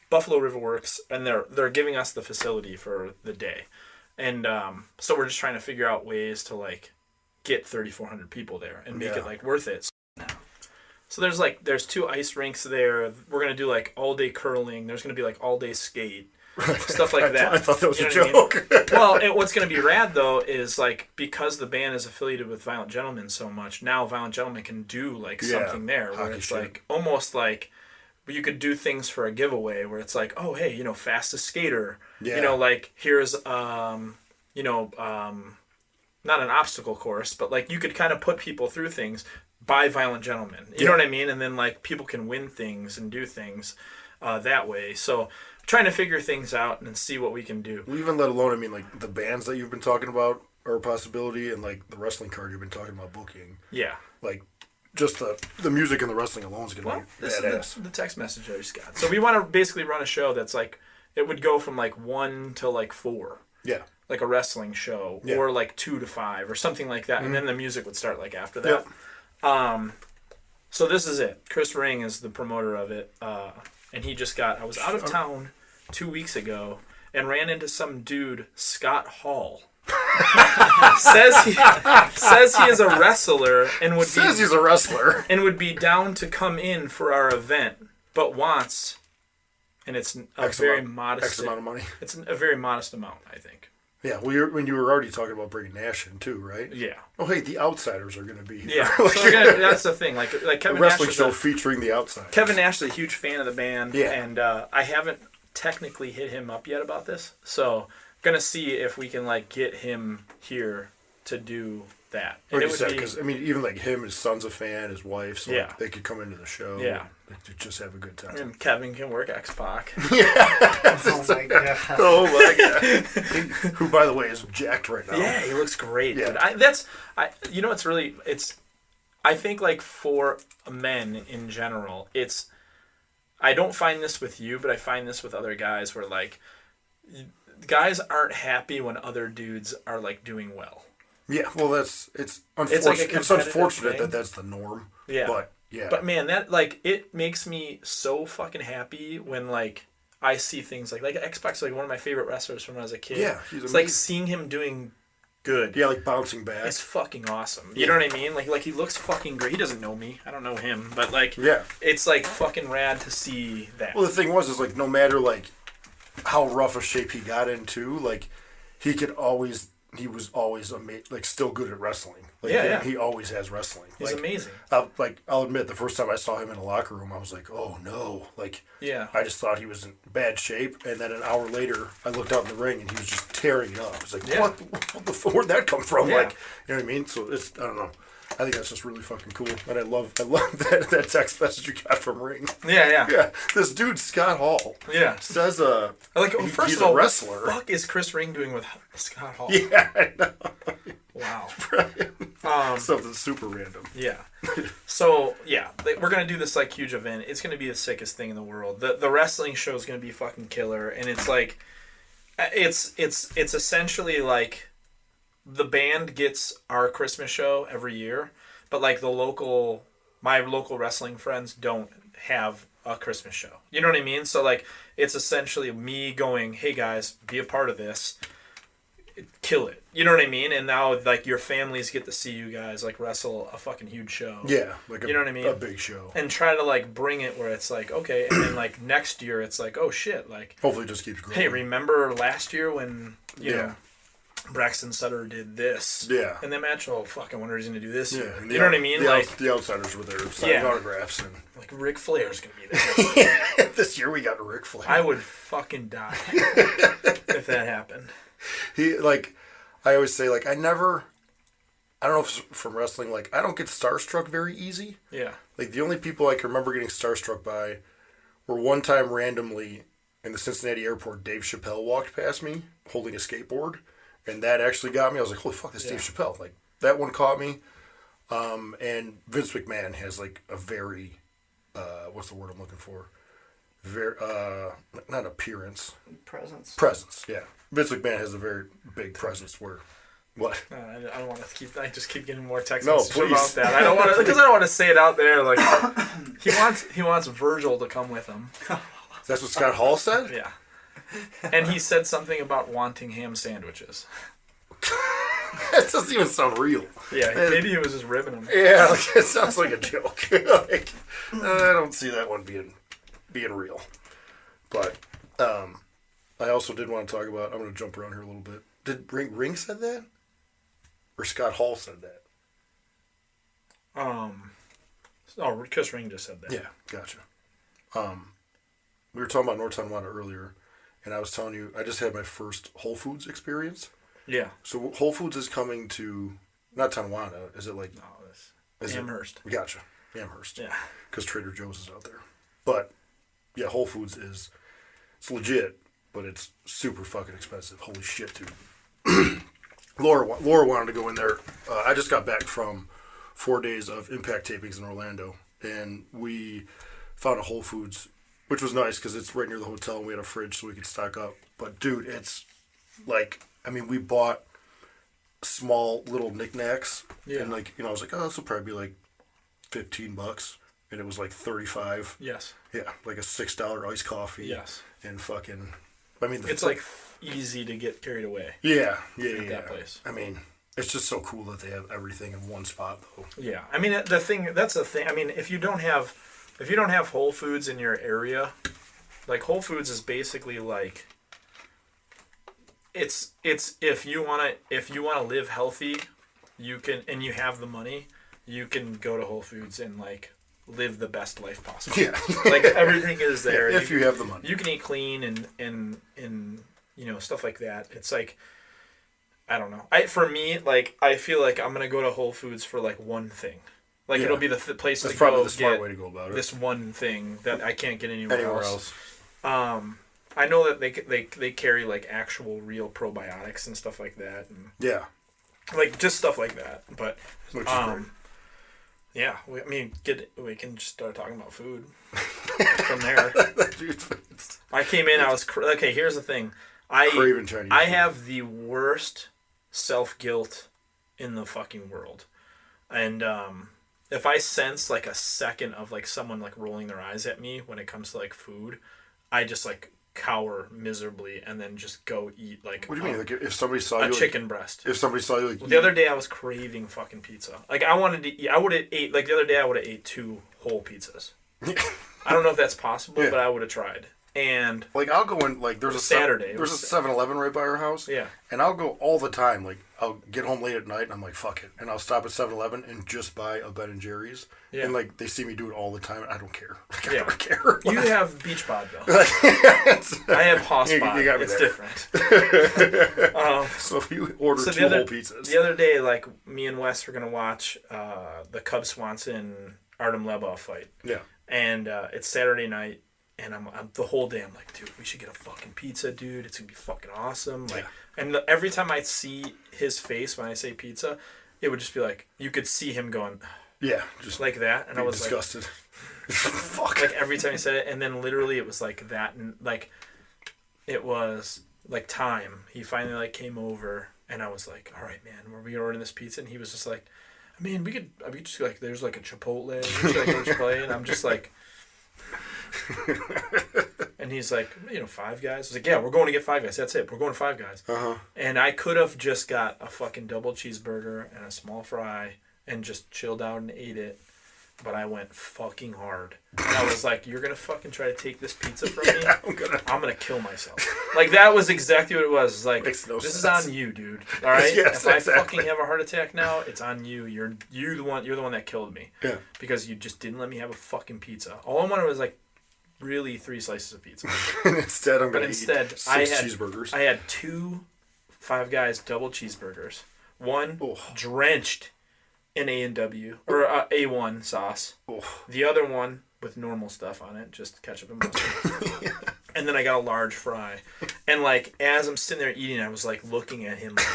Buffalo River Works, and they're giving us the facility for the day. And so we're just trying to figure out ways to like get 3,400 people there and make it like worth it. So there's 2 ice rinks there. We're gonna do like all day curling. There's gonna be like all day skate. stuff like that. I thought that was you a know what joke. I mean? Well, what's going to be rad though is like because the band is affiliated with Violent Gentlemen so much, now Violent Gentlemen can do like something there where hockey it's shit. like almost like you could do things for a giveaway where it's like, oh hey, fastest skater. Yeah. Like here's not an obstacle course, but like you could kind of put people through things by Violent Gentlemen. You know what I mean? And then like people can win things and do things that way. So trying to figure things out and see what we can do. Even let alone, I mean, like the bands that you've been talking about are a possibility, and like the wrestling card you've been talking about booking. Yeah. Like just the music and the wrestling alone is going to be this badass. is the text message I just got. So we want to basically run a show that's like, it would go from like 1 to like 4. Yeah. Like a wrestling show, or like 2 to 5 or something like that. And then the music would start like after that. Yep. So this is it. Chris Ring is the promoter of it. And I was out of town 2 weeks ago and ran into some dude, Scott Hall. says he is a wrestler and he's a wrestler and would be down to come in for our event, but wants, and it's a very modest amount of money. It's a very modest amount, I think. Yeah, well, when you were already talking about bringing Nash in too, right? Yeah. Oh, hey, the Outsiders are going to be here. Yeah, so that's the thing. Like Kevin a wrestling Nash show featuring the Outsiders. Kevin Nash is a huge fan of the band, Yeah. and I haven't technically hit him up yet about this, so gonna see if we can like get him here to do that. And Like it you would said, be, because I mean, even like him, his son's a fan, his wife, so Yeah. like, they could come into the show. Yeah. And they could just have a good time. and Kevin can work X-Pac. Oh my god. Oh my god! Who, by the way, is jacked right now. Yeah, he looks great. Yeah. Dude. I think like for men in general, I don't find this with you, but I find this with other guys where like guys aren't happy when other dudes are like doing well. Yeah, well, it's unfortunate. like a It's competitive unfortunate thing. that that's the norm. Yeah. But yeah. But man, that like it makes me so fucking happy when like I see things like X-Pac's like one of my favorite wrestlers from when I was a kid. Yeah, he's it's amazing. like seeing him doing good. Yeah, like bouncing back. It's fucking awesome. You know what I mean? Like he looks fucking great. He doesn't know me. I don't know him, but like Yeah. it's like fucking rad to see that. Well, the thing is like no matter like how rough a shape he got into, like he was always like still good at wrestling. Like, Yeah. He always has wrestling. He's like, amazing. I'll admit, the first time I saw him in a locker room, I was like, oh no, like Yeah. I just thought he was in bad shape, and then an hour later, I looked out in the ring and he was just tearing it up. I was like, Yeah. what the where'd that come from? Yeah. Like, you know what I mean? So it's, I don't know. I think that's just really fucking cool, and I love that text message you got from Ring. Yeah. Yeah, this dude Scott Hall. Yeah. Says Like, first he's of all, a wrestler. what the fuck is Chris Ring doing with Scott Hall? Yeah, I know. Wow. Something super random. Yeah. So yeah, we're gonna do this like huge event. It's gonna be the sickest thing in the world. The wrestling show is gonna be fucking killer, and it's like, it's essentially like, the band gets our Christmas show every year, but like my local wrestling friends don't have a Christmas show. You know what I mean? So like, it's essentially me going, hey guys, be a part of this. Kill it. You know what I mean? And now like your families get to see you guys like wrestle a fucking huge show. Yeah, like you know what I mean? A big show. And try to like bring it where it's like, okay, and then like next year it's like, oh shit, like Hopefully it just keeps growing. hey, remember last year when you Yeah. know Braxton Sutter did this? Yeah. And then match, oh fuck, I wonder if he's gonna do this Yeah, year. and You know what I mean? Like the Outsiders were there signing Yeah. autographs, and like Ric Flair's gonna be there. this year we got Ric Flair. I would fucking die if that happened. He like, I always say like I don't know if it's from wrestling, like I don't get starstruck very easy. Yeah. Like the only people I can remember getting starstruck by were one time randomly in the Cincinnati airport, Dave Chappelle walked past me holding a skateboard, and that actually got me. I was like, holy fuck, that's Dave Chappelle. Like that one caught me. And Vince McMahon has like a very what's the word I'm looking for? Very not appearance. Presence, yeah. Vince McMahon has a very big presence where what? I don't want to keep. I just keep getting more text No, messages please. about that. I don't want to because I don't want to say it out there. Like he wants Virgil to come with him. That's what Scott Hall said? Yeah, and he said something about wanting ham sandwiches. That doesn't even sound real. Yeah, maybe he was just ribbing him. Yeah, like, it sounds like a joke. Like, I don't see that one being real. But I also did want to talk about. I'm going to jump around here a little bit. Did Ring said that, or Scott Hall said that? Chris Ring just said that. Yeah, gotcha. We were talking about North Tonawanda earlier, and I was telling you I just had my first Whole Foods experience. Yeah. So Whole Foods is coming to not Tonawanda. Is it like? No, it's Amherst. Gotcha, Amherst. Yeah. Because Trader Joe's is out there, but yeah, Whole Foods it's legit, but it's super fucking expensive. Holy shit, dude. Laura wanted to go in there. I just got back from 4 days of Impact tapings in Orlando, and we found a Whole Foods, which was nice because it's right near the hotel, and we had a fridge so we could stock up. But dude, it's like, I mean, we bought small little knickknacks, and like, I was like, oh, this will probably be like $15, and it was like $35. Yes. Yeah, like a $6 iced coffee. Yes. And fucking, I mean, it's like easy to get carried away. Yeah. That place. I mean, it's just so cool that they have everything in one spot, though. Yeah, I mean that's the thing. I mean, if you don't have Whole Foods in your area, like Whole Foods is basically like it's if you wanna live healthy, you can, and you have the money, you can go to Whole Foods and like live the best life possible. Yeah. Like everything is there. If you have the money. You can eat clean and stuff like that. It's like, I don't know. For me, like, I feel like I'm gonna go to Whole Foods for like one thing. Like it'll be the place That's to probably go the smart get way to go about it. this one thing that I can't get anywhere else. I know that they carry like actual real probiotics and stuff like that, and like just stuff like that. But which is great. Yeah, we can just start talking about food from there. I came in, I was okay. Here's the thing, craving Chinese I food. have the worst self-guilt in the fucking world, and if I sense like a second of like someone like rolling their eyes at me when it comes to like food, I just like cower miserably and then just go eat like. What do you mean? Like if somebody saw you a chicken breast. If somebody saw you like the other day, I was craving fucking pizza. Like I wanted to eat. I would have ate like the other day. I would have ate 2 whole pizzas. I don't know if that's possible, but I would have tried. And like I'll go in like there's a Saturday. There's a 7-Eleven right by our house. Yeah. And I'll go all the time. Like I'll get home late at night and I'm like fuck it, and I'll stop at 7-Eleven and just buy a Ben and Jerry's. Yeah. And like they see me do it all the time. I don't care. Like, I don't care. You have Beach Bod though. I have Hoss Bod. You got me it's there. Different. So if you order 2 whole pizzas. The other day, like me and Wes were gonna watch the Cub Swanson Artem Lebov fight. Yeah. And it's Saturday night. And I'm the whole day I'm like, dude, we should get a fucking pizza, dude. It's gonna be fucking awesome. Like, and every time I see his face when I say pizza, it would just be like you could see him going, just like that. And I was disgusted. Like, fuck. Like every time he said it, and then literally it was like that, and like it was like time. He finally like came over, and I was like, all right, man, were we ordering this pizza? And he was just like, I mean, we could just like there's like a Chipotle, and I'm just like. And he's like, 5 Guys. I was like, yeah, we're going to get 5 Guys. That's it. We're going to 5 Guys. And I could have just got a fucking double cheeseburger and a small fry and just chilled out and ate it. But I went fucking hard. And I was like, you're going to fucking try to take this pizza from me? I'm going to kill myself. Like, that was exactly what it was. It's like, this is on you, dude. All right? If I fucking have a heart attack now, it's on you. You're the one that killed me. Yeah. Because you just didn't let me have a fucking pizza. All I wanted was like, really 3 slices of pizza. Instead, I'm going to eat 6 cheeseburgers. I had 2 5 Guys double cheeseburgers. One drenched in A&W or A1 sauce. The other one with normal stuff on it, just ketchup and mustard. And then I got a large fry. And like as I'm sitting there eating, I was like looking at him, like,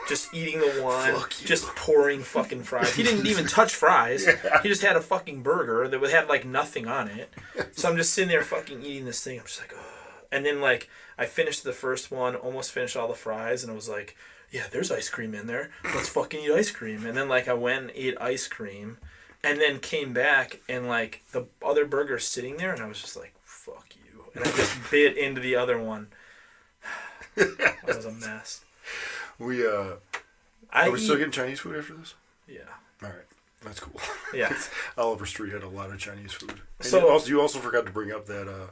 just eating the one, just pouring fucking fries. He didn't even touch fries. Yeah. He just had a fucking burger that had like nothing on it. So I'm just sitting there fucking eating this thing. I'm just like, ugh. And then like I finished the first one, almost finished all the fries, and I was like, yeah, there's ice cream in there. Let's fucking eat ice cream. And then like I went and ate ice cream, and then came back and like the other burger's sitting there, and I was just like, fuck you. And I just bit into the other one. That was a mess. Are we still getting Chinese food after this? Yeah. All right. That's cool. Yeah. Oliver Street had a lot of Chinese food. And so you also forgot to bring up that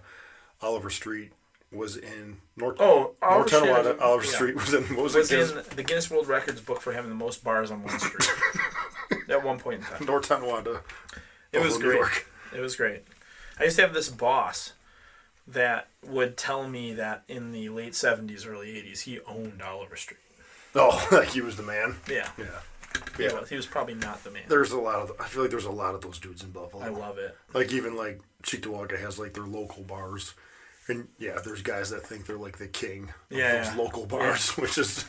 Oliver Street was in North Tonawanda. Oliver Street was in the Guinness World Records book for having the most bars on one street at one point in time. North Tonawanda. It was great. It was great. I used to have this boss that would tell me that in the late 70s, early 80s, he owned Oliver Street. Oh, like he was the man? Yeah. Yeah. He was probably not the man. I feel like there's a lot of those dudes in Buffalo. I love it. Like even like Cheektowaga has like their local bars. And yeah, there's guys that think they're like the king of those local bars, which is,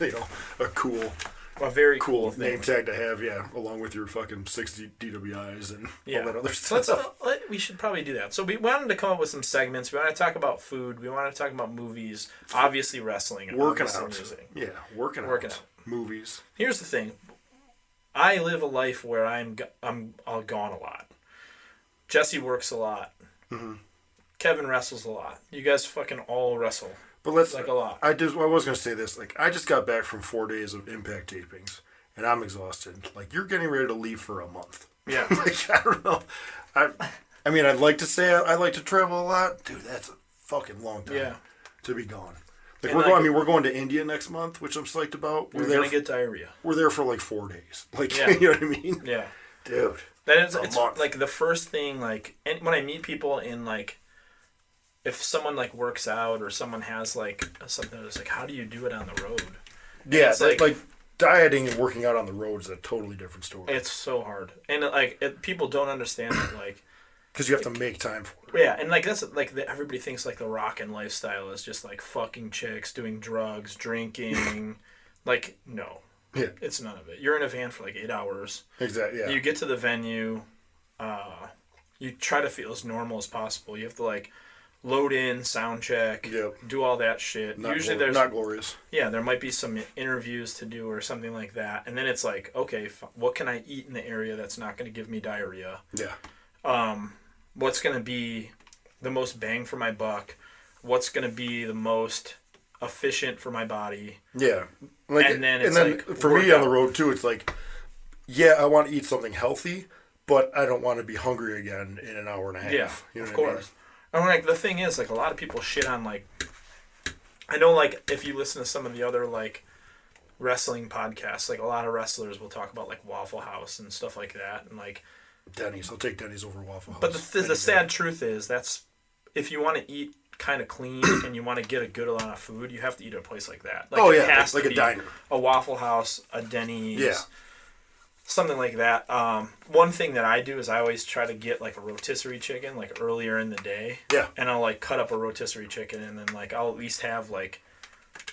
a very cool name tag to have, along with your fucking 60 DWIs and all that other stuff. We should probably do that. So we wanted to come up with some segments. We want to talk about food. We want to talk about movies. Obviously wrestling. And working out. Music. Yeah, working out. Movies. Here's the thing. I live a life where I'm gone a lot. Jesse works a lot. Mm-hmm. Kevin wrestles a lot. You guys fucking all wrestle. But let's a lot. I was gonna say this. Like I just got back from 4 days of Impact tapings, and I'm exhausted. Like you're getting ready to leave for a month. Yeah. Like I don't know. I mean, I'd like to say I like to travel a lot, dude. That's a fucking long time to be gone. Like we're going to India next month, which I'm psyched about. We're gonna get diarrhea. We're there for like 4 days. Like you know what I mean? Yeah. Dude. It's like the first thing. Like when I meet people in like. If someone like works out or someone has like something that's like, how do you do it on the road? Yeah, it's like dieting and working out on the road is a totally different story. It's so hard, and people don't understand it, like because you have to make time for it. Yeah, and like that's like everybody thinks like the rockin' lifestyle is just like fucking chicks, doing drugs, drinking. Like no, it's none of it. You're in a van for like 8 hours. Exactly. Yeah. You get to the venue. You try to feel as normal as possible. You have to like. Load in, sound check, do all that shit. Usually there's not glorious. Yeah, there might be some interviews to do or something like that, and then it's like, okay, what can I eat in the area that's not going to give me diarrhea? Yeah. What's going to be the most bang for my buck? What's going to be the most efficient for my body? Yeah. Like, and then for me on the road too, it's like, I want to eat something healthy, but I don't want to be hungry again in an hour and a half. Yeah, you know of course. I mean? And like the thing is, like a lot of people shit on like, I know like if you listen to some of the other like wrestling podcasts, like a lot of wrestlers will talk about like Waffle House and stuff like that, and like Denny's. I'll take Denny's over Waffle House. But the sad truth is that's if you want to eat kind of clean and you want to get a good amount of food, you have to eat at a place like that. Like, it has like to a diner, a Waffle House, a Denny's. Something like that. One thing that I do is I always try to get like a rotisserie chicken like earlier in the day. Yeah. And I'll like cut up a rotisserie chicken and then like I'll at least have like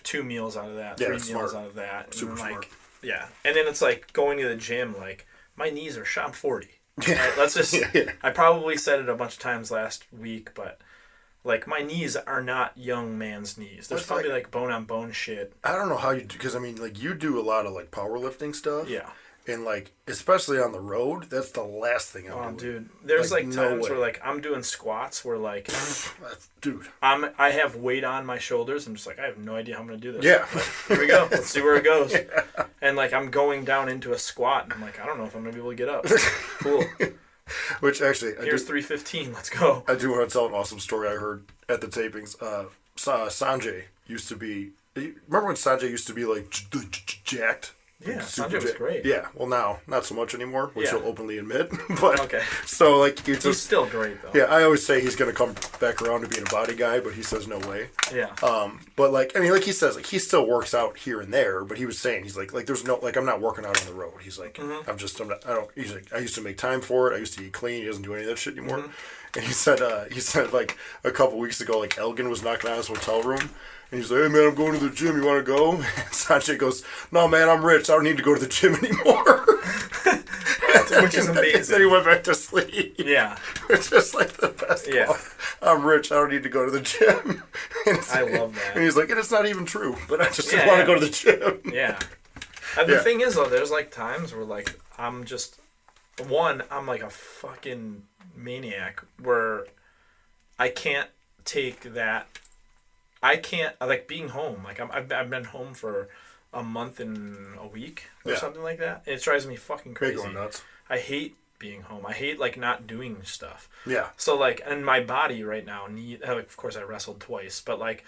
2 meals out of that, 3 meals out of that. And Super then, like, smart. Yeah. And then it's like going to the gym, like my knees are shot. I'm 40. Right? Let's just. I probably said it a bunch of times last week, but like my knees are not young man's knees. There's probably like bone on bone shit. I don't know how you do, because I mean like you do a lot of like powerlifting stuff. Yeah. And like, especially on the road, that's the last thing I'm doing. Dude, there's like times where like I'm doing squats where like, dude, I have weight on my shoulders. I'm just like I have no idea how I'm gonna do this. Yeah, but here we go. Let's see where it goes. Yeah. And like I'm going down into a squat, and I'm like I don't know if I'm gonna be able to get up. Cool. Which actually, here's 315. Let's go. I do want to tell an awesome story I heard at the tapings. Sanjay used to be. Remember when Sanjay used to be like jacked? Yeah, Sanjay was great. Yeah, well now, not so much anymore, which he'll openly admit. But okay. So like he's still great though. Yeah, I always say he's gonna come back around to being a body guy, but he says no way. Yeah. But like I mean, like he says, like he still works out here and there, but he was saying he's like there's no like I'm not working out on the road. He's like he's like I used to make time for it. I used to eat clean. He doesn't do any of that shit anymore. Mm-hmm. And he said like a couple weeks ago, like Elgin was knocking on his hotel room. And he's like, hey, man, I'm going to the gym. You want to go? And Sanjay goes, no, man, I'm rich. I don't need to go to the gym anymore. Which is amazing. Then he went back to sleep. Yeah. It's just like the best quote. I'm rich. I don't need to go to the gym. I love that. And he's like, and it's not even true, but I just want to go to the gym. Yeah. And the thing is, though, there's like times where like I'm like a fucking maniac where I can't take that. I can't, like, being home. Like, I've been home for a month and a week or something like that. It drives me fucking crazy. Going nuts. I hate being home. I hate like not doing stuff. Yeah. So like, and my body right now of course I wrestled twice, but like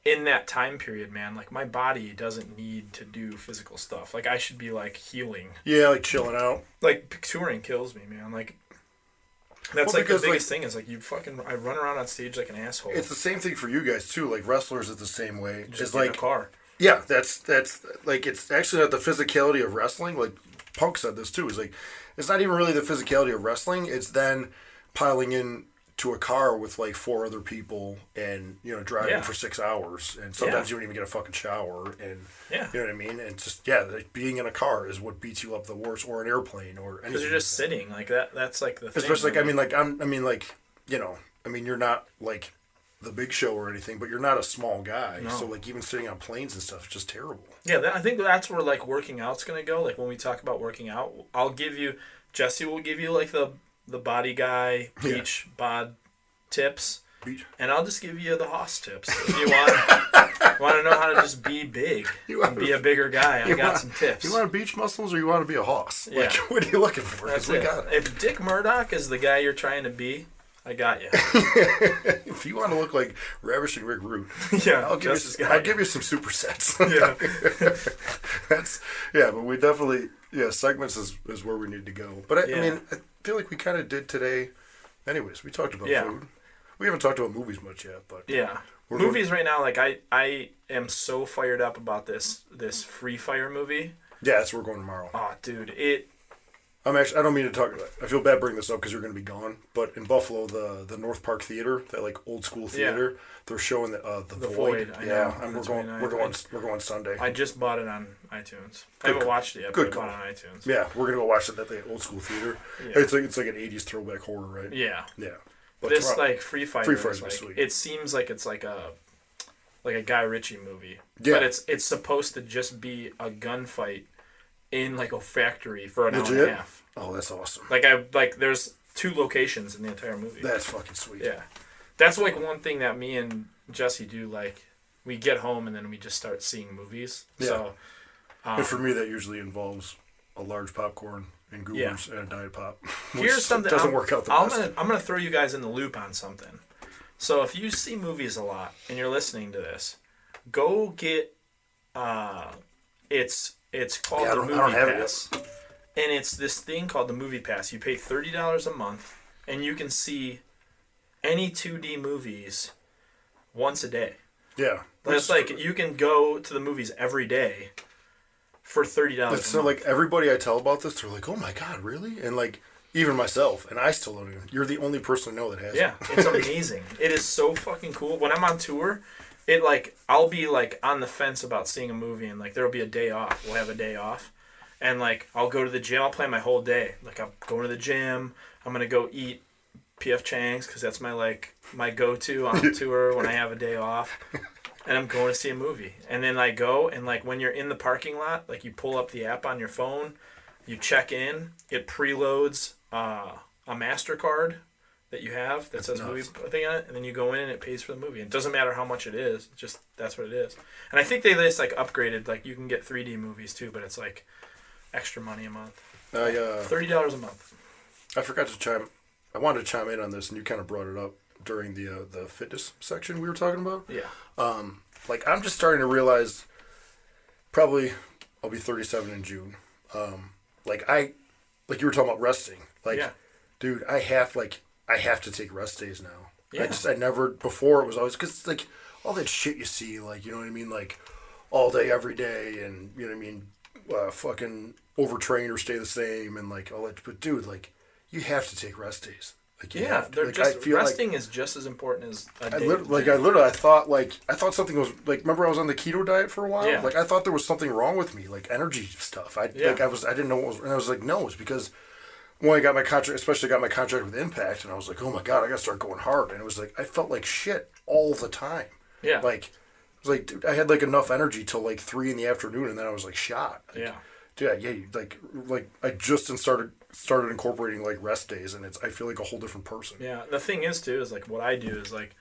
in that time period, man, like my body doesn't need to do physical stuff. Like I should be like healing. Yeah, like chilling out. Like touring kills me, man. Like that's like the biggest thing is like I run around on stage like an asshole. It's the same thing for you guys too. Like wrestlers are the same way. Just it's like in a car. Yeah, that's like it's actually not the physicality of wrestling. Like Punk said this too. Is like it's not even really the physicality of wrestling. It's then piling in to a car with like 4 other people and driving for 6 hours and sometimes you don't even get a fucking shower and you know what I mean. And it's just like being in a car is what beats you up the worst, or an airplane or anything. Because you're just sitting like that. That's like the thing. Especially like you're not like the Big Show or anything, but you're not a small guy. No. So like even sitting on planes and stuff is just terrible. Yeah, I think that's where like working out's gonna go. Like when we talk about working out, Jesse will give you like the body guy beach bod tips, and I'll just give you the hoss tips if you want to know how to just be big and be a bigger guy. I got some tips. You want beach muscles or you want to be a hoss? Yeah. Like, what are you looking for? That's it. If Dick Murdoch is the guy you're trying to be, I got you. If you want to look like Ravishing Rick Root, I'll give you some supersets. But we definitely segments is where we need to go. But I mean, I feel like we kind of did today. Anyways, we talked about food. We haven't talked about movies much yet, but movies right now. Like I am so fired up about this Free Fire movie. Yeah, that's where we're going tomorrow. Oh, dude, I don't mean to talk about it. I feel bad bringing this up because you're going to be gone. But in Buffalo, the North Park Theater, that like old school theater, they're showing the Void. We're going Sunday. I just bought it on iTunes. I haven't watched it yet. But I bought it on iTunes. Yeah, we're gonna go watch it at the old school theater. Yeah. It's like an '80s throwback horror, right? Yeah. Yeah. But this like Free Fire is like, sweet. It seems like it's like a Guy Ritchie movie. Yeah. But it's supposed to just be a gunfight in like a factory for an hour and a half. Oh, that's awesome. Like there's 2 locations in the entire movie. That's fucking sweet. Yeah. That's like one thing that me and Jesse do. Like we get home and then we just start seeing movies. Yeah. So and for me that usually involves a large popcorn and Goobers and a Diet Pop. Here's something doesn't work out the best. I'm gonna throw you guys in the loop on something. So if you see movies a lot and you're listening to this, go get it's called the Movie Pass. And it's this thing called the Movie Pass. You pay $30 a month and you can see any 2D movies once a day. Yeah. It's like you can go to the movies every day for $30 a month. So like everybody I tell about this, they're like, "Oh my god, really?" And like even myself, and I still don't even. You're the only person I know that has it. Yeah, it's amazing. It is so fucking cool. When I'm on tour, I'll be like on the fence about seeing a movie, and like there'll be a day off. We'll have a day off, and like I'll go to the gym. I'll plan my whole day. Like I'm going to the gym. I'm gonna go eat P.F. Chang's because that's my go-to on tour when I have a day off. And I'm going to see a movie. And then I go, and like when you're in the parking lot, like you pull up the app on your phone, you check in, it preloads a MasterCard that you have that says movie thing on it, and then you go in and it pays for the movie. It doesn't matter how much it is, just that's what it is. And I think they just like upgraded, like you can get 3D movies too, but it's like extra money a month. $30 a month. I wanted to chime in on this, and you kind of brought it up during the fitness section we were talking about. Yeah. Like I'm just starting to realize, probably I'll be 37 in June. Like you were talking about resting. Like, dude, I have to take rest days now. Yeah. I never before it was always because like all that shit you see, like you know what I mean, like all day every day, and you know what I mean, fucking overtrain or stay the same, and like all that. But dude, like you have to take rest days. Like, resting is just as important as a day. I thought something was like. Remember, I was on the keto diet for a while. Yeah. Like I thought there was something wrong with me, like energy stuff. I didn't know what was, and I was like, no, it's because when I got my contract, especially got my contract with Impact, and I was like, oh my god, I got to start going hard, and it was like I felt like shit all the time. Yeah. Like it was like, dude, I had like enough energy till like 3 p.m, and then I was like shot. Like, yeah. Dude, like I just started incorporating like rest days, and I feel like a whole different person. Yeah, the thing is too is like what I do is like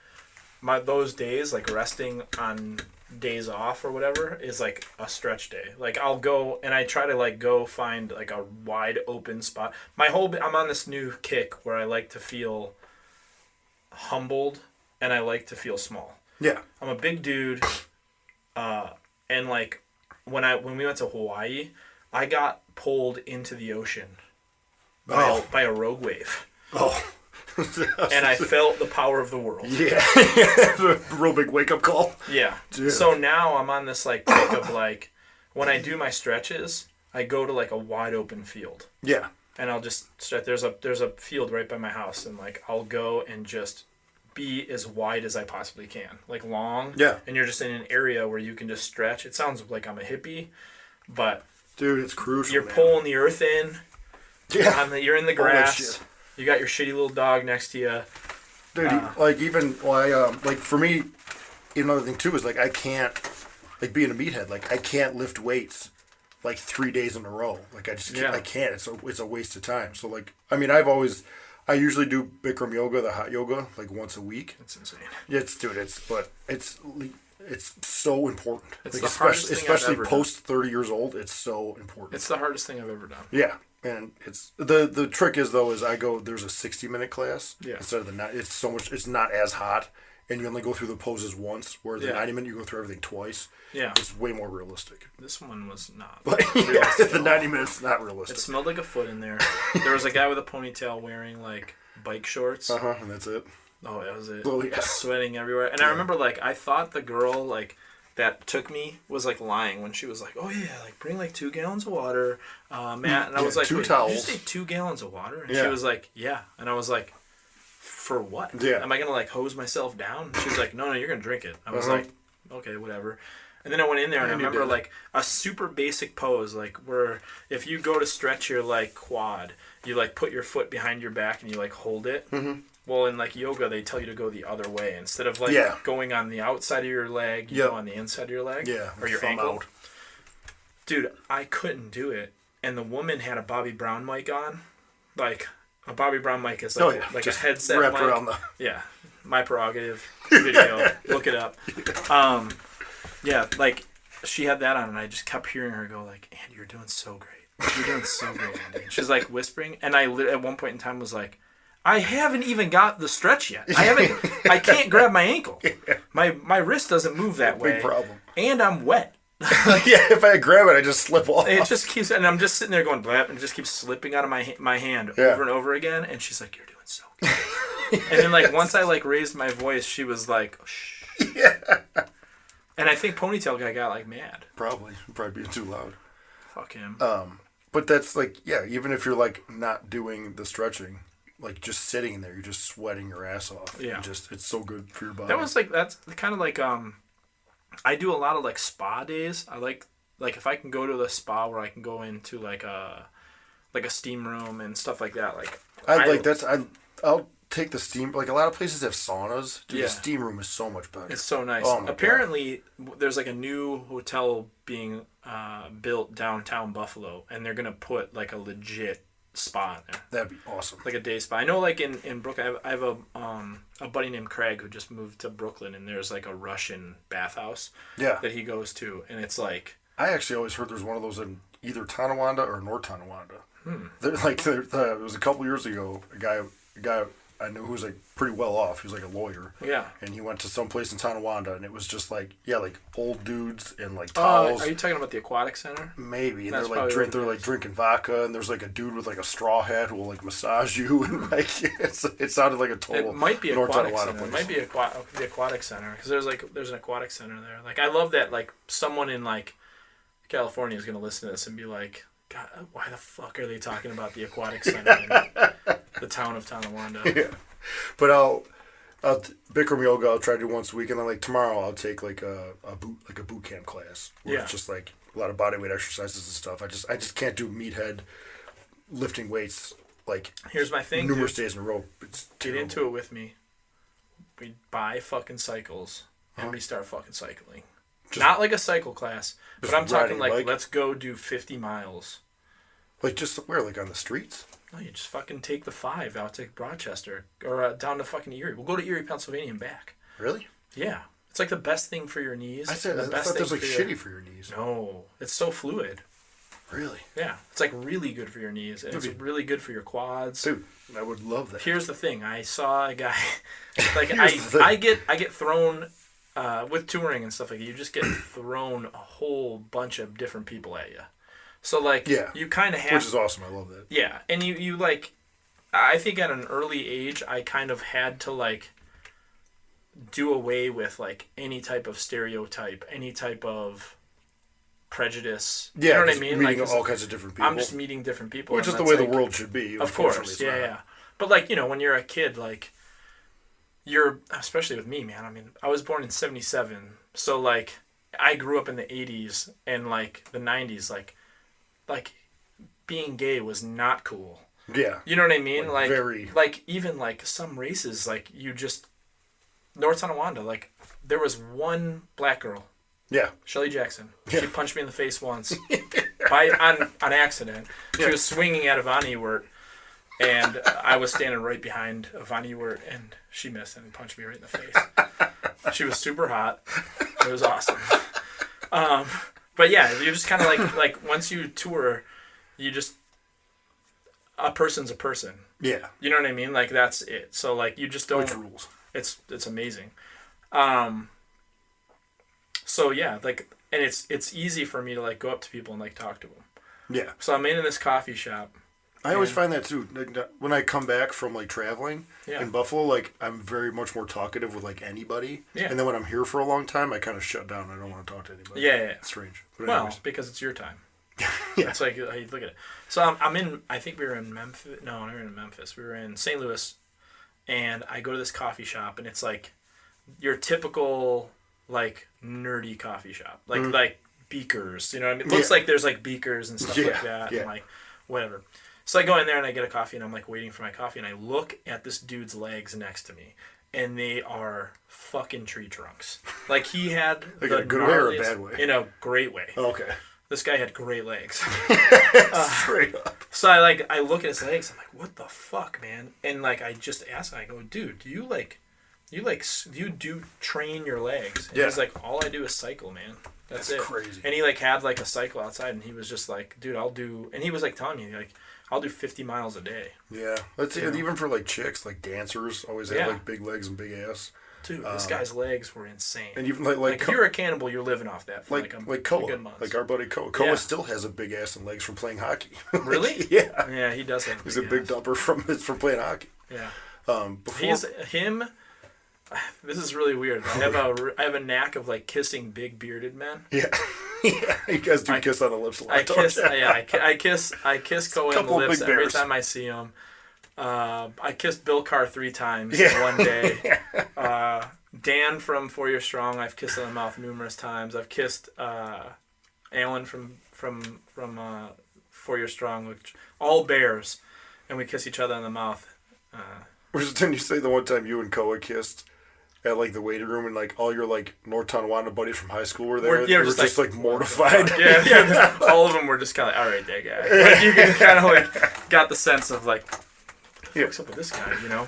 those days, like resting on days off or whatever, is like a stretch day. Like I'll go and I try to like go find like a wide open spot. I'm on this new kick where I like to feel humbled and I like to feel small. Yeah. I'm a big dude, and like when we went to Hawaii, I got pulled into the ocean by a rogue wave. Oh. And I felt the power of the world. Yeah. Real big wake up call. Yeah. Dude. So now I'm on this like kick of like, when I do my stretches, I go to like a wide open field. Yeah. And I'll just stretch. There's a field right by my house, and like I'll go and just be as wide as I possibly can, like long. Yeah. And you're just in an area where you can just stretch. It sounds like I'm a hippie, but dude, it's crucial. You're pulling the earth in. Yeah. You're in the grass. You got your shitty little dog next to you. Dude, like even like for me, another thing too is like I can't, like being a meathead, like I can't lift weights like 3 days in a row. Like I just can't, I can't. It's a waste of time. So like I mean I usually do Bikram yoga, the hot yoga, like once a week. That's insane. It's so important. It's like the hardest thing especially I've ever post 30 years old. It's so important. It's the hardest thing I've ever done. Yeah. And it's the trick is though is I go there's a 60-minute class instead of it's not as hot and you only go through the poses once where the 90-minute you go through everything twice. Yeah, it's way more realistic. This one was not. But the 90 minutes not realistic. It smelled like a foot in there. There was a guy with a ponytail wearing like bike shorts. And that's it. Oh, that was it. Oh, yeah. Sweating everywhere. And I remember like I thought the girl like that took me was like lying when she was like, oh yeah, like bring like 2 gallons of water, Matt. And I was like, 2 towels. Did you say 2 gallons of water? And she was like, yeah. And I was like, for what? Yeah. Am I gonna like hose myself down? And she was like, no, you're gonna drink it. I was like, okay, whatever. And then I went in there and I remember like a super basic pose, like where if you go to stretch your like quad, you like put your foot behind your back and you like hold it. Mm-hmm. Well, in like yoga, they tell you to go the other way instead of like going on the outside of your leg. You go on the inside of your leg, or your ankle. Out. Dude, I couldn't do it, and the woman had a Bobby Brown mic on, like a Bobby Brown mic is like like just a headset wrapped mic. Around the... Yeah, My Prerogative video. Look it up. Yeah, like she had that on, and I just kept hearing her go like, "Andy, you're doing so great. You're doing so great, Andy." She's like whispering, and I at one point in time was like, I haven't even got the stretch yet. I can't grab my ankle. My wrist doesn't move that way. Big problem. And I'm wet. Yeah, if I grab it, I just slip off. It just keeps, and I'm just sitting there going, blap, and it just keeps slipping out of my hand over and over again. And she's like, "You're doing so good." And then like once I like raised my voice, she was like, "Shh." Yeah. And I think Ponytail guy got like mad. Probably being too loud. Fuck him. But that's like even if you're like not doing the stretching. Like just sitting in there, you're just sweating your ass off. Yeah, it's so good for your body. That's kind of like I do a lot of like spa days. I like if I can go to the spa where I can go into like a steam room and stuff like that. Like I'll take the steam. Like a lot of places have saunas. Dude, the steam room is so much better. It's so nice. Oh, apparently, there's like a new hotel being built downtown Buffalo, and they're gonna put like a legit spa in there. That'd be awesome. Like a day spa. I know like in Brooklyn, I have a buddy named Craig who just moved to Brooklyn, and there's like a Russian bathhouse that he goes to, and it's like... I actually always heard there's one of those in either Tonawanda or North Tonawanda. It was a couple years ago, a guy I knew who was like pretty well off. He was like a lawyer. Yeah. And he went to some place in Tonawanda, and it was just like like old dudes and like towels. Are you talking about the aquatic center? Maybe. And they're like drinking vodka, and there's like a dude with like a straw hat who will like massage you, and like it sounded like a total. It might be North aquatic Tonawanda center. place. It might be the aquatic center because there's an aquatic center there. Like I love that like someone in like California is gonna listen to this and be like, God, why the fuck are they talking about the aquatic center in the town of Tonawanda? Yeah. But I'll Bikram yoga. I'll try to do once a week, and then like tomorrow I'll take like a boot camp class where it's just like a lot of bodyweight exercises and stuff. I just can't do meathead lifting weights like here's my thing. Numerous days in a row. It's get into it with me. We buy fucking cycles and we start fucking cycling. Not like a cycle class, but I'm talking like let's go do 50 miles. Like just where? Like on the streets? No, you just fucking take the 5 out to Rochester or down to fucking Erie. We'll go to Erie, Pennsylvania and back. Really? Yeah. It's like the best thing for your knees. I thought that was like shitty for your knees. No. It's so fluid. Really? Yeah. It's like really good for your knees. And it's really good for your quads. Dude, I would love that. Here's the thing. I saw a guy like I get thrown with touring and stuff like that. You just get thrown a whole bunch of different people at you. So like you kind of have, which is awesome. I love that. Yeah. And you like, I think at an early age I kind of had to like do away with like any type of stereotype, any type of prejudice. Yeah, you know what I mean? Meeting like all kinds of different people. I'm just meeting different people, which is the way the world should be. Of course, yeah. But like, you know, when you're a kid, like you're, especially with me, man. I mean, I was born in '77, so like I grew up in the '80s and like the '90s. Like being gay was not cool. Yeah, you know what I mean? Like very. Like even like some races, like you just. North Tonawanda, like, there was one black girl. Yeah. Shelly Jackson. Yeah. She punched me in the face once. on accident. She was swinging at Yvonne Ewert, and I was standing right behind Yvonne Ewert, and she missed and punched me right in the face. She was super hot. It was awesome. But yeah, you're just kind of like, once you tour, you just, a person's a person. Yeah. You know what I mean? Like, that's it. So, like, you just don't... Which rules? It's amazing. So yeah, like, and it's easy for me to like go up to people and like talk to them. Yeah. So I'm in this coffee shop. I always find that too. When I come back from like traveling in Buffalo, like I'm very much more talkative with like anybody. Yeah. And then when I'm here for a long time, I kind of shut down. I don't want to talk to anybody. Yeah. It's strange. But well, because it's your time. Yeah. That's like how you look at it. So I'm in. I think we were in Memphis. No, we were in Memphis. We were in St. Louis. And I go to this coffee shop, and it's like your typical like nerdy coffee shop, like beakers. You know what I mean? It looks like there's like beakers and stuff like that, and like whatever. So I go in there and I get a coffee, and I'm like waiting for my coffee, and I look at this dude's legs next to me, and they are fucking tree trunks. Like he had like in a good way or a bad way? In a great way. Oh, okay. This guy had great legs. Straight up. So I look at his legs. I'm like, what the fuck, man? And like I just ask him, I go, dude, do you do train your legs? And he's like, all I do is cycle, man. That's it. Crazy. And he like had like a cycle outside, and he was just like, dude, I'll do. And he was like telling me like, I'll do 50 miles a day. Yeah, let's say even for like chicks, like dancers always have like big legs and big ass. Dude, this guy's legs were insane. And even like if you're a cannibal, you're living off that for like Koa, good months. like our buddy Koa. Koa still has a big ass and legs from playing hockey. Really? Yeah. Yeah, he does have. He's a big dumper from playing hocky. Yeah. Before him. This is really weird. I have a knack of like kissing big bearded men. Yeah. Yeah. You guys do kiss on the lips a lot. I kiss Koa on the lips every time I see him. I kissed Bill Carr 3 times in one day. Dan from 4 Year Strong, I've kissed on the mouth numerous times. I've kissed Alan from 4 Year Strong, which all bears, and we kiss each other on the mouth. Didn't you say the one time you and Koa kissed at like the waiting room, and like all your like North Tonawanda buddies from high school were there? They were just like mortified. Yeah, all of them were just kind of like, all right, that guy. Like, you kind of like got the sense of like, what's up with this guy, you know?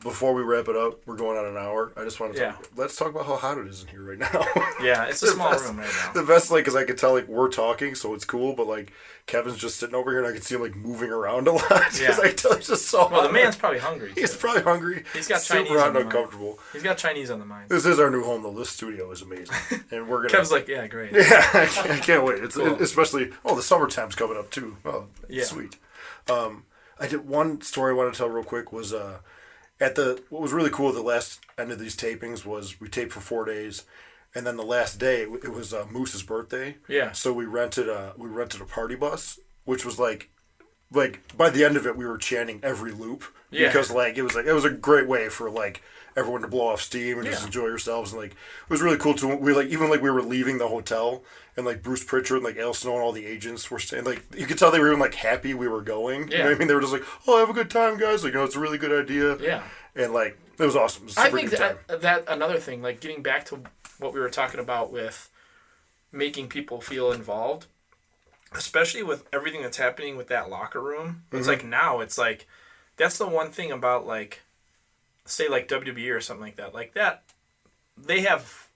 Before we wrap it up, we're going on an hour. I just want to let's talk about how hot it is in here right now. Yeah, it's a small room right now. The best, like, is I can tell, like, we're talking, so it's cool, but, like, Kevin's just sitting over here, and I can see him, like, moving around a lot. Because I can tell he's just so hot. Well, the man's probably hungry. He's probably hungry. He's got super Chinese hot on the and uncomfortable. Mind. He's got Chinese on the mind. This is our new home, though. This studio is amazing. And we're gonna. Kev's like, yeah, great. Yeah, I can't wait. It's cool. Especially, the summertime's coming up, too. Oh, yeah. Sweet. I did one story I want to tell real quick was, what was really cool at the last end of these tapings was we taped for 4 days, and then the last day it was Moose's birthday. Yeah. So we rented a party bus, which was like by the end of it we were chanting every loop because it was a great way for like everyone to blow off steam and just enjoy yourselves, and like it was really cool too. We we were leaving the hotel, and like Bruce Pritchard and like Al Snow and all the agents were staying. Like you could tell they were even like happy we were going. Yeah. You know what I mean? They were just like, "Oh, have a good time, guys!" Like, it's a really good idea. Yeah. And like it was awesome. It was I think that another thing, like getting back to what we were talking about with making people feel involved, especially with everything that's happening with that locker room. It's like now it's like that's the one thing about like say like WWE or something like that. Like that they have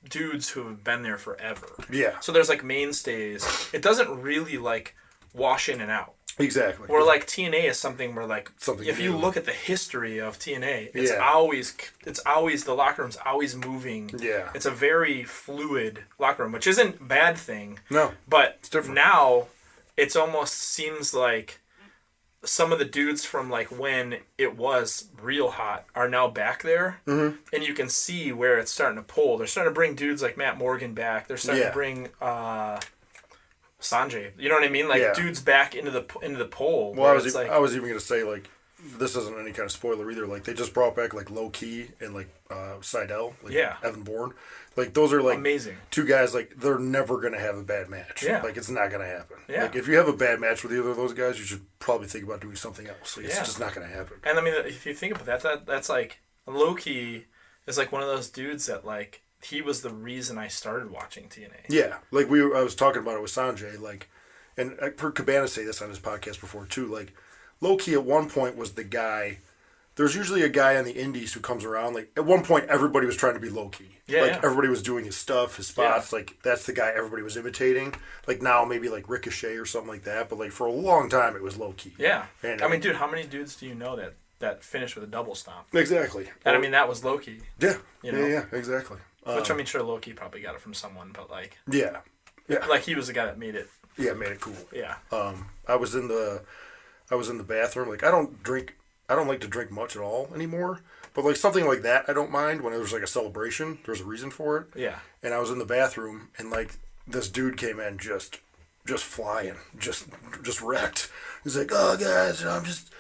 dudes who have been there forever. Yeah. So there's like mainstays. It doesn't really like wash in and out. Exactly. Or like TNA is something where like something if new. you look at the history of TNA, it's always the locker room's always moving. Yeah. It's a very fluid locker room, which isn't a bad thing. No. But it's different. Now it's almost seems like some of the dudes from like when it was real hot are now back there, and you can see where it's starting to pull. They're starting to bring dudes like Matt Morgan back. They're starting to bring Sanjay. You know what I mean? Like dudes back into the poll. Well, I was even gonna say like this isn't any kind of spoiler either. Like they just brought back like Low Key and like Seidel, like Evan Bourne. Like those are like amazing. Two guys like they're never gonna have a bad match. Yeah. Like it's not gonna happen. Yeah. Like if you have a bad match with either of those guys, you should probably think about doing something else. Like it's just not gonna happen. And I mean, if you think about that's like Low Key is like one of those dudes that like he was the reason I started watching TNA. Yeah, like I was talking about it with Sanjay, like, and I've heard Cabana say this on his podcast before too. Like, Low Key at one point was the guy. There's usually a guy on the indies who comes around. Like at one point, everybody was trying to be Low Key. Yeah, like everybody was doing his stuff, his spots. Yeah. Like that's the guy everybody was imitating. Like now maybe like Ricochet or something like that. But like for a long time, it was Low Key. Yeah, and, I mean, dude, how many dudes do you know that finished with a double stomp? Exactly. And I mean, that was Low Key. Yeah. You know? Yeah. Exactly. Which I mean, sure, Low Key probably got it from someone, but like. Yeah. Yeah. Like he was the guy that made it. Yeah, made it cool. Yeah. I was in the bathroom. Like I don't like to drink much at all anymore. But like something like that, I don't mind when there's like a celebration. There's a reason for it. Yeah. And I was in the bathroom, and like this dude came in just flying, just wrecked. He's like, "Oh guys, I'm just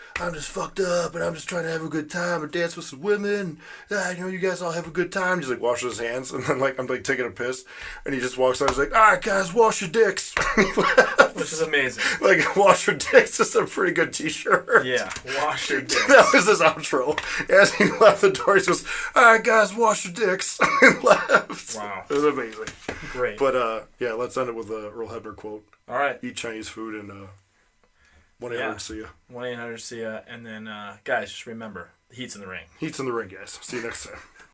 fucked up, and I'm just trying to have a good time and dance with some women. You guys all have a good time." He's like washes his hands, and then like I'm like taking a piss, and he just walks out. He's like, "All right, guys, wash your dicks." Which is amazing. Like, wash your dicks is a pretty good T-shirt. Yeah, wash your dicks. That was his outro. As he left the door, he goes, "All right, guys, wash your dicks," and left. Wow, it was amazing. Great. But yeah, let's end it with a Earl Hebner quote. All right. Eat Chinese food and 1-800-SEE-YA. 1-800-SEE-YA, and then guys, just remember, the heat's in the ring. Heat's in the ring, guys. See you next time.